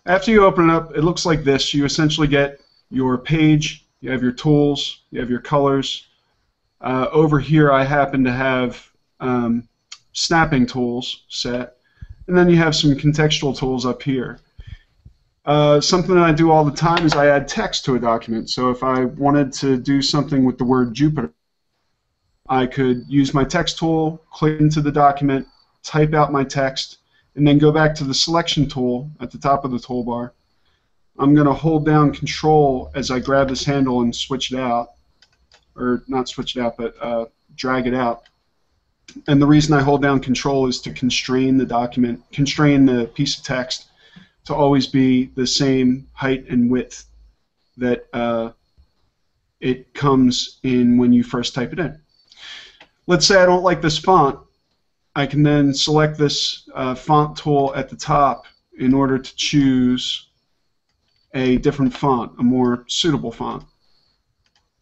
after you open it up, it looks like this. You essentially get your page, you have your tools, you have your colors. Over here I happen to have snapping tools set, and then you have some contextual tools up here. Something that I do all the time is I add text to a document. So if I wanted to do something with the word Jupiter, I could use my text tool, click into the document, type out my text, and then go back to the selection tool at the top of the toolbar. I'm going to hold down Control as I grab this handle and switch it out, or not switch it out, but drag it out. And the reason I hold down Control is to constrain the document, constrain the piece of text to always be the same height and width that it comes in when you first type it in. Let's say I don't like this font. I can then select this font tool at the top in order to choose a different font, a more suitable font.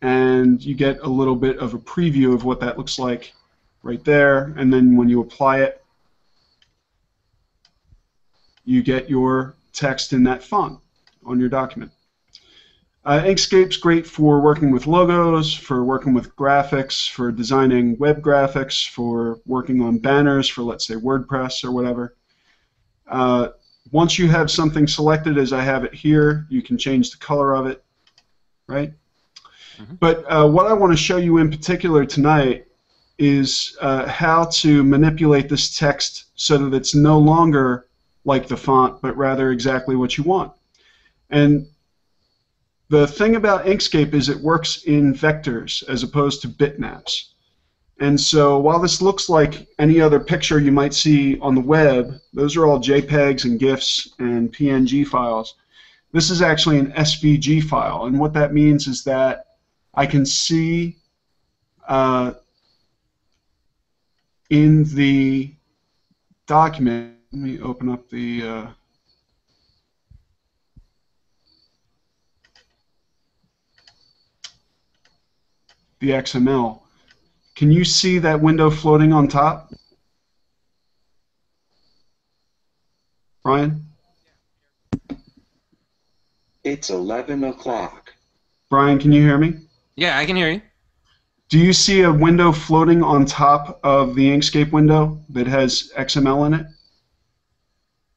And you get a little bit of a preview of what that looks like right there. And then when you apply it, you get your text in that font on your document. Inkscape's great for working with logos, for working with graphics, for designing web graphics, for working on banners for, let's say, WordPress or whatever. Once you have something selected, as I have it here, you can change the color of it, right? Mm-hmm. But what I want to show you in particular tonight is how to manipulate this text so that it's no longer like the font, but rather exactly what you want. And the thing about Inkscape is it works in vectors as opposed to bitmaps. And so while this looks like any other picture you might see on the web, those are all JPEGs and GIFs and PNG files. This is actually an SVG file, and what that means is that I can see in the document, let me open up the XML. Can you see that window floating on top? Brian? It's 11 o'clock. Brian, can you hear me? Yeah, I can hear you. Do you see a window floating on top of the Inkscape window that has XML in it?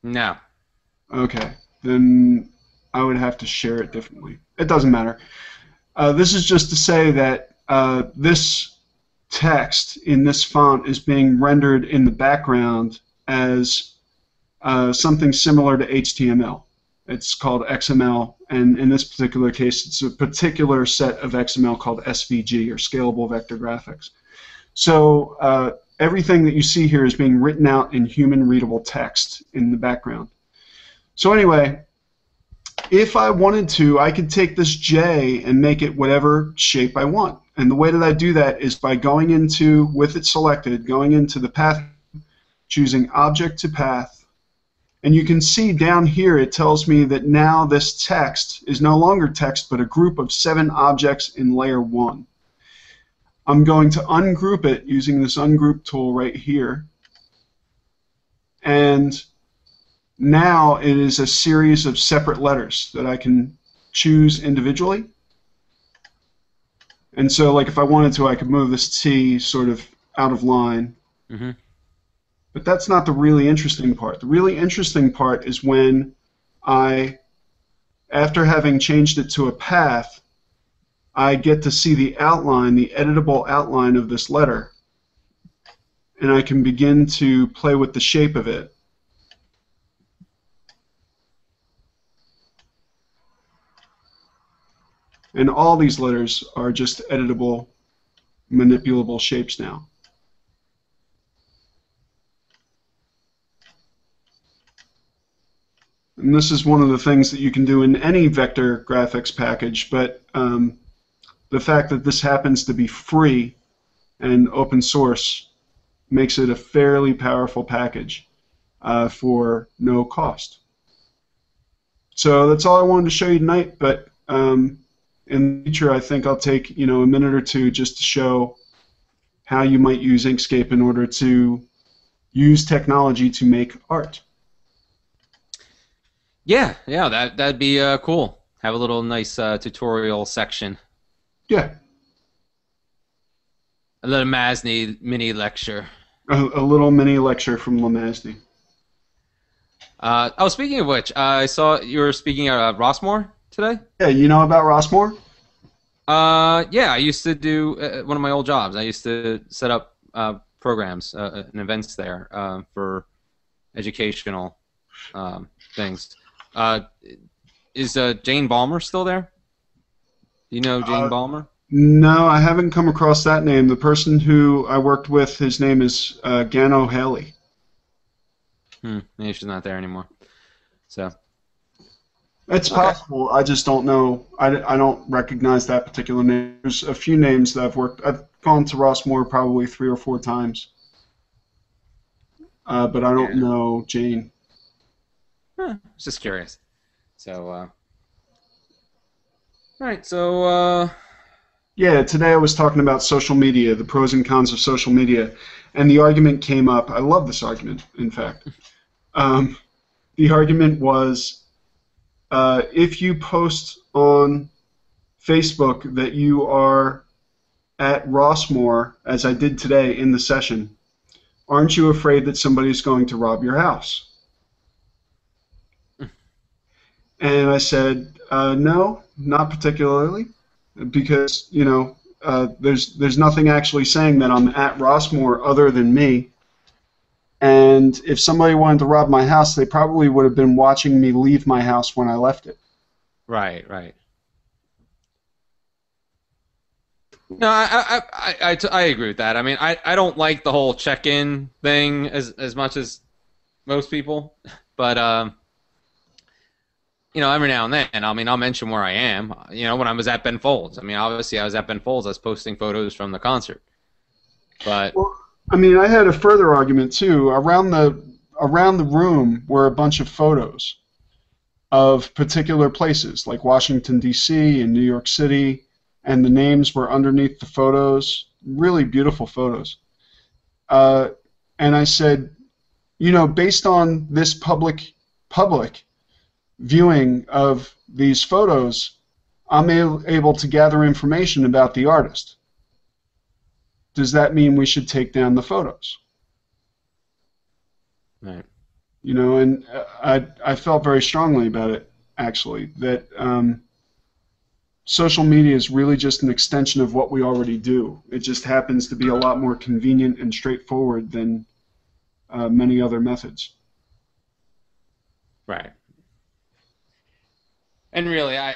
No. Okay, then I would have to share it differently. It doesn't matter. This is just to say that this text in this font is being rendered in the background as something similar to HTML. It's called XML, and in this particular case, it's a particular set of XML called SVG, or Scalable Vector Graphics. So everything that you see here is being written out in human-readable text in the background. So anyway, if I wanted to, I could take this J and make it whatever shape I want. And the way that I do that is by going into, with it selected, going into the path, choosing Object to Path, and you can see down here it tells me that now this text is no longer text but a group of 7 objects in layer 1. I'm going to ungroup it using this ungroup tool right here, and now it is a series of separate letters that I can choose individually. And so, like, if I wanted to, I could move this T sort of out of line. Mm-hmm. But that's not the really interesting part. The really interesting part is when I, after having changed it to a path, I get to see the outline, the editable outline of this letter. And I can begin to play with the shape of it. And all these letters are just editable, manipulable shapes now. And this is one of the things that you can do in any vector graphics package, but the fact that this happens to be free and open source makes it a fairly powerful package for no cost. So that's all I wanted to show you tonight, but in the future I think I'll take a minute or two just to show how you might use Inkscape in order to use technology to make art. Yeah, that'd be cool. Have a little nice tutorial section. Yeah. A little LeMasney mini lecture. A little mini lecture from LeMasney. Speaking of which, I saw you were speaking at Rossmore today. Yeah, you know about Rossmore? Yeah, I used to do one of my old jobs. I used to set up programs and events there for educational things. Is Jane Balmer still there? Do you know Jane Balmer? No, I haven't come across that name. The person who I worked with, his name is Gano Haley. Maybe she's not there anymore. So It's possible. I just don't know. I don't recognize that particular name. There's a few names that I've worked. I've gone to Rossmore probably 3 or 4 times, but I don't know Jane. Just curious. So, all right. So, yeah, today I was talking about social media, the pros and cons of social media, and the argument came up. I love this argument, in fact. The argument was, if you post on Facebook that you are at Rossmore, as I did today in the session, aren't you afraid that somebody's going to rob your house? And I said, no, not particularly, because, there's nothing actually saying that I'm at Rossmore other than me. And if somebody wanted to rob my house, they probably would have been watching me leave my house when I left it. Right. No, I agree with that. I mean, I don't like the whole check-in thing as much as most people, but every now and then, I mean, I'll mention where I am. When I was at Ben Folds. I mean, obviously, I was at Ben Folds. I was posting photos from the concert, but. Well, I mean, I had a further argument too. Around the room were a bunch of photos of particular places, like Washington, D.C. and New York City, and the names were underneath the photos. Really beautiful photos. And I said, based on this public viewing of these photos, I'm able to gather information about the artist. Does that mean we should take down the photos? Right. And I felt very strongly about it, actually, that social media is really just an extension of what we already do. It just happens to be a lot more convenient and straightforward than many other methods. Right. And really, I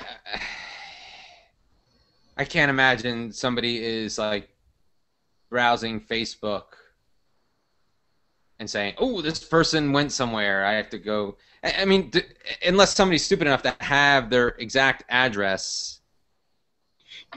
can't imagine somebody is like browsing Facebook and saying, "Oh, this person went somewhere. I have to go." I mean, unless somebody's stupid enough to have their exact address.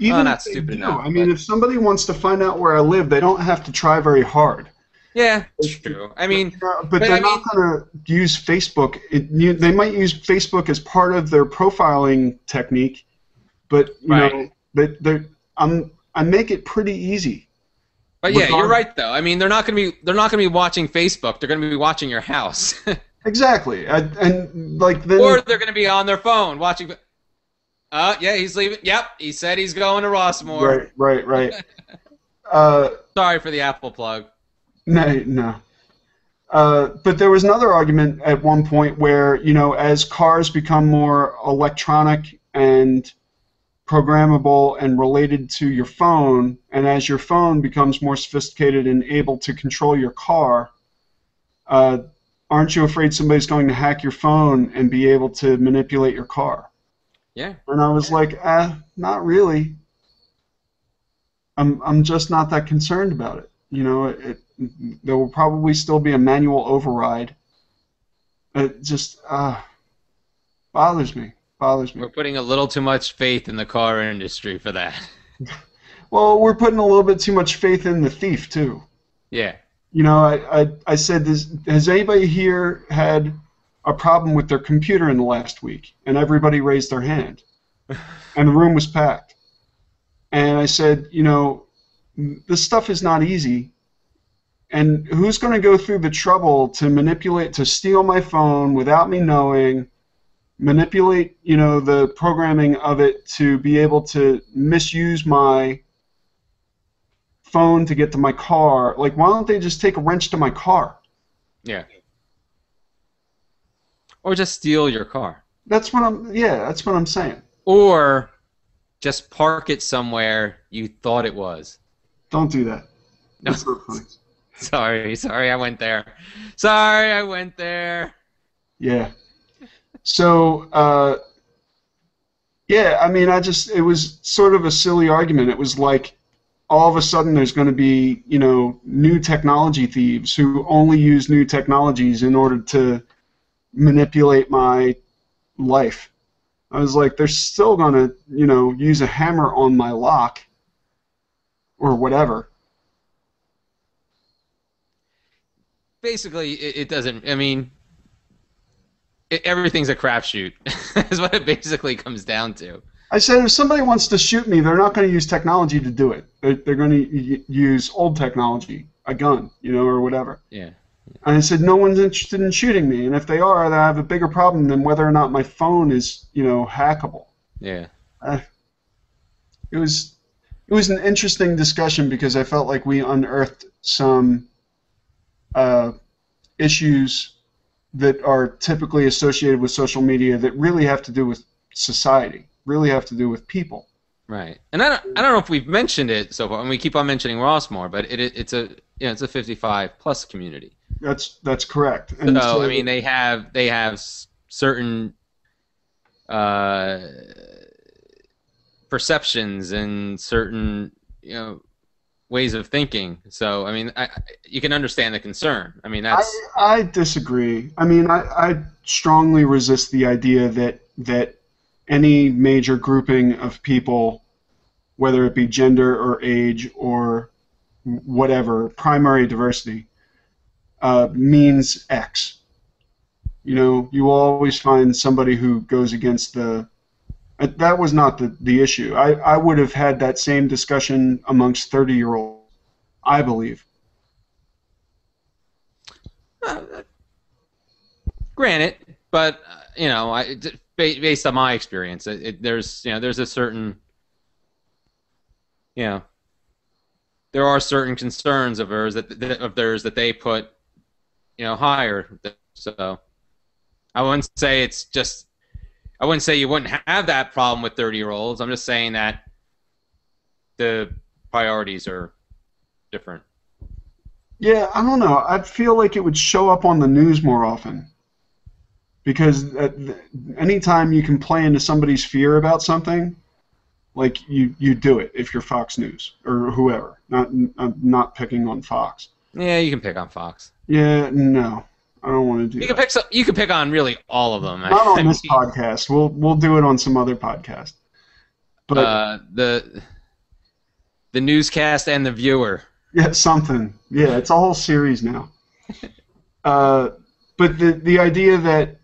Even not if they stupid do. enough. I mean, if somebody wants to find out where I live, they don't have to try very hard. Yeah, it's true. I mean, but they're not going to use Facebook. They might use Facebook as part of their profiling technique, but I make it pretty easy. But yeah, you're right though. I mean, they're not going to be watching Facebook. They're going to be watching your house. Exactly, and like then. Or they're going to be on their phone watching. Yeah, he's leaving. Yep, he said he's going to Rossmore. Right. Sorry for the Apple plug. No. But there was another argument at one point where, as cars become more electronic and programmable and related to your phone, and as your phone becomes more sophisticated and able to control your car, aren't you afraid somebody's going to hack your phone and be able to manipulate your car? Yeah. And I was like, not really. I'm just not that concerned about it. There will probably still be a manual override. It just bothers me. We're putting a little too much faith in the car industry for that. Well, we're putting a little bit too much faith in the thief, too. Yeah. I said, has anybody here had a problem with their computer in the last week? And everybody raised their hand. And the room was packed. And I said, this stuff is not easy. And who's going to go through the trouble to steal my phone without me knowing, manipulate, the programming of it to be able to misuse my phone to get to my car? Like, why don't they just take a wrench to my car? Yeah. Or just steal your car. That's what I'm saying. Or just park it somewhere you thought it was. Don't do that. That's not funny. Sorry, I went there. Sorry, I went there. Yeah. So, yeah, I mean, it was sort of a silly argument. It was like all of a sudden there's going to be, new technology thieves who only use new technologies in order to manipulate my life. I was like, they're still going to, use a hammer on my lock or whatever. Basically, it doesn't. I mean, everything's a crapshoot. Is what it basically comes down to. I said, if somebody wants to shoot me, they're not going to use technology to do it. They're going to use old technology, a gun, or whatever. Yeah. And I said, no one's interested in shooting me, and if they are, then I have a bigger problem than whether or not my phone is, hackable. Yeah. It was an interesting discussion because I felt like we unearthed some issues that are typically associated with social media that really have to do with society, really have to do with people. Right. And I don't know if we've mentioned it so far, and we keep on mentioning Rossmore, but it's a 55 plus community. That's correct. And so I mean, they have certain perceptions and certain ways of thinking. So I mean, you can understand the concern. I mean, I disagree. I mean, I strongly resist the idea that any major grouping of people, whether it be gender or age or whatever, primary diversity, means X. You always find somebody who goes against the... That was not the issue. I would have had that same discussion amongst 30-year-olds, I believe. Granted, but based on my experience, there's a certain there are certain concerns of theirs that they put higher. So I wouldn't say you wouldn't have that problem with 30-year-olds. I'm just saying that the priorities are different. Yeah, I don't know. I feel like it would show up on the news more often. Because anytime you can play into somebody's fear about something, like you do it if you're Fox News or whoever. I'm not picking on Fox. Yeah, you can pick on Fox. Yeah, no. I don't want to do that. You can pick on really all of them. Not on this podcast. We'll do it on some other podcast. But the newscast and the viewer. Yeah, something. Yeah, it's a whole series now. But the idea that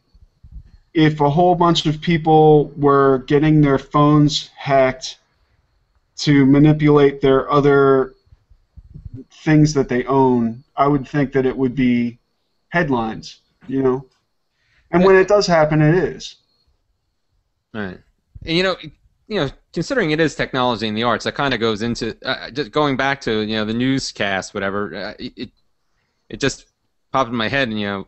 if a whole bunch of people were getting their phones hacked to manipulate their other things that they own, I would think that it would be headlines, And when it does happen, it is. Right. And considering it is technology and the arts, that kind of goes into just going back to the newscast, whatever. It just popped in my head, and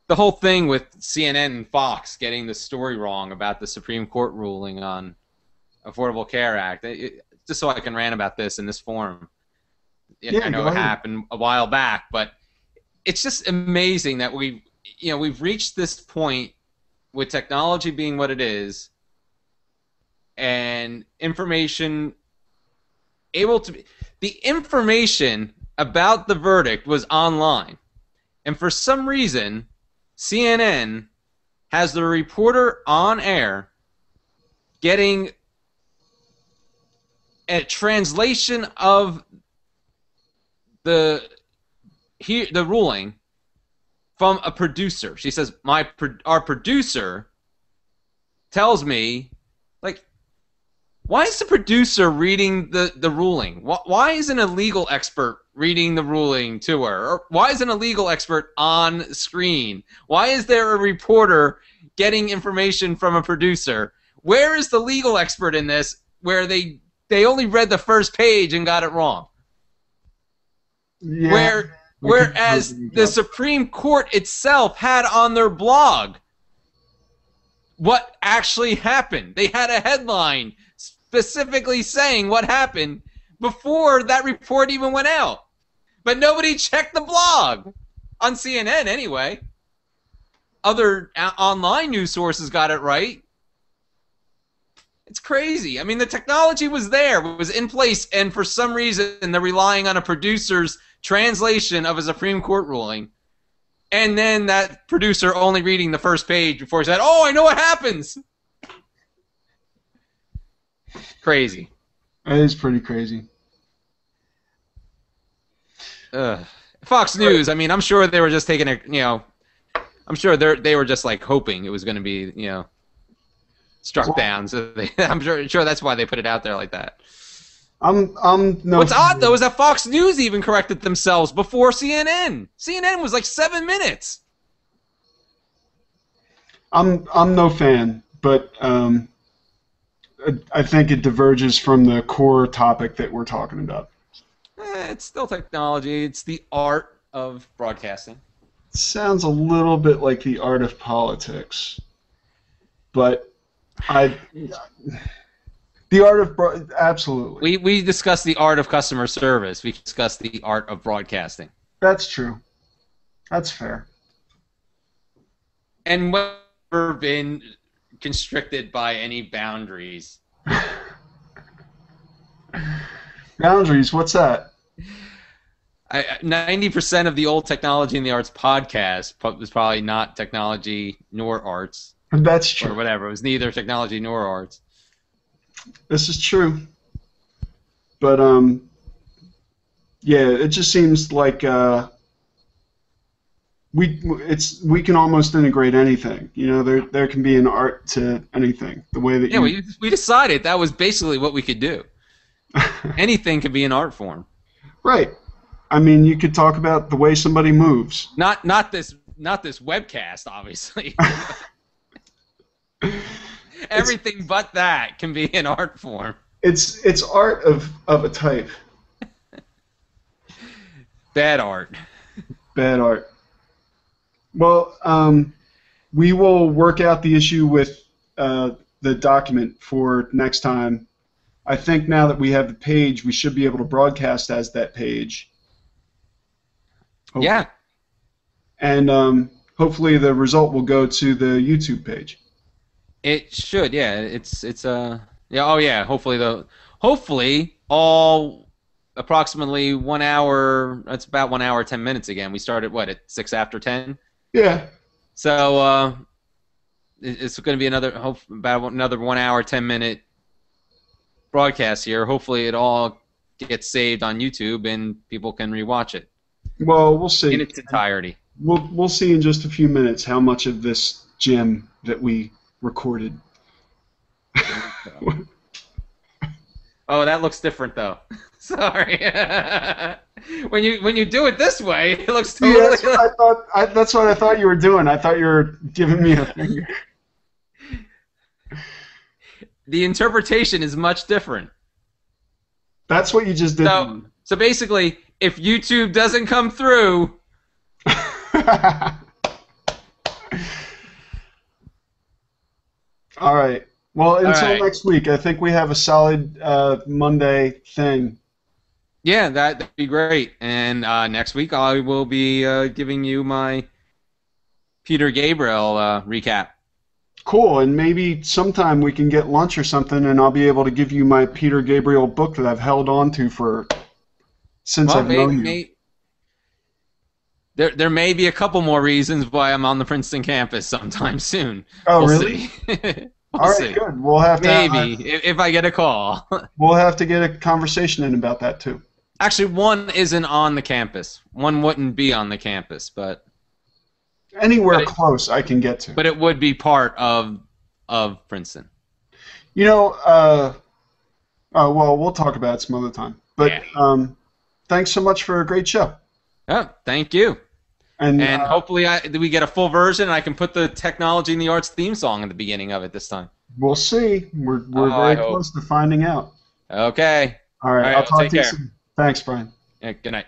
the whole thing with CNN and Fox getting the story wrong about the Supreme Court ruling on Affordable Care Act. Just so I can rant about this in this forum. I know it happened a while back, but it's just amazing that we've reached this point with technology being what it is, and information the information about the verdict was online, and for some reason CNN has the reporter on air getting a translation of the ruling from a producer. She says, our producer tells me, like, why is the producer reading the ruling? Why isn't a legal expert reading the ruling to her? Or why isn't a legal expert on screen? Why is there a reporter getting information from a producer? Where is the legal expert in this where they only read the first page and got it wrong? Yeah, Whereas the Supreme Court itself had on their blog what actually happened. They had a headline specifically saying what happened before that report even went out. But nobody checked the blog on CNN anyway. Other online news sources got it right. It's crazy. I mean, the technology was there, it was in place, and for some reason they're relying on a producer's translation of a Supreme Court ruling. And then that producer only reading the first page before he said, "Oh, I know what happens." Crazy. It is pretty crazy. Fox News. I mean, I'm sure they were just taking a, I'm sure they were just like hoping it was going to be, struck down. So I'm sure that's why they put it out there like that. What's odd though is that Fox News even corrected themselves before CNN. CNN was like 7 minutes. I'm no fan, but I think it diverges from the core topic that we're talking about. It's still technology. It's the art of broadcasting. Sounds a little bit like the art of politics, but the art of absolutely. We discussed the art of customer service. We discussed the art of broadcasting. That's true. That's fair. And never been constricted by any boundaries. Boundaries? What's that? 90% of the old Technology and the Arts podcast was probably not technology nor arts. That's true. Or whatever. It was neither technology nor arts. This is true. But, yeah, it just seems like we can almost integrate anything. There can be an art to anything. The way that we decided that was basically what we could do. Anything could be an art form. Right. I mean, you could talk about the way somebody moves. Not this webcast, obviously. Everything but that can be an art form. It's art of a type. Bad art. Bad art. Well, we will work out the issue with the document for next time. I think now that we have the page, we should be able to broadcast as that page. Hopefully. Yeah. And hopefully the result will go to the YouTube page. It should, yeah. It's yeah. Oh yeah. Hopefully all approximately 1 hour. That's about 1 hour 10 minutes again. We started at 6 after 10. Yeah. So it's going to be about another 1 hour 10-minute broadcast here. Hopefully it all gets saved on YouTube and people can rewatch it. Well, we'll see. In its entirety. We'll see in just a few minutes how much of this gem that we recorded. Oh, that looks different though. Sorry. when you do it this way, it looks totally. Yeah, that's what I thought you were doing. I thought you were giving me a finger. The interpretation is much different. That's what you just did. So basically, if YouTube doesn't come through. All right. Well, until next week, I think we have a solid Monday thing. Yeah, that'd be great. And next week, I will be giving you my Peter Gabriel recap. Cool, and maybe sometime we can get lunch or something, and I'll be able to give you my Peter Gabriel book that I've held on to since I've known you. There may be a couple more reasons why I'm on the Princeton campus sometime soon. Oh, we'll really? See. All right, good. We'll have to if I get a call. We'll have to get a conversation in about that too. Actually, one isn't on the campus. One wouldn't be on the campus, but anywhere close I can get to. But it would be part of Princeton. Well, we'll talk about it some other time. But thanks so much for a great show. Oh, thank you. And hopefully we get a full version and I can put the Technology and the Arts theme song in the beginning of it this time. We'll see. We're very close to finding out. Okay. All right. I'll talk to you soon. Thanks, Brian. Yeah, good night.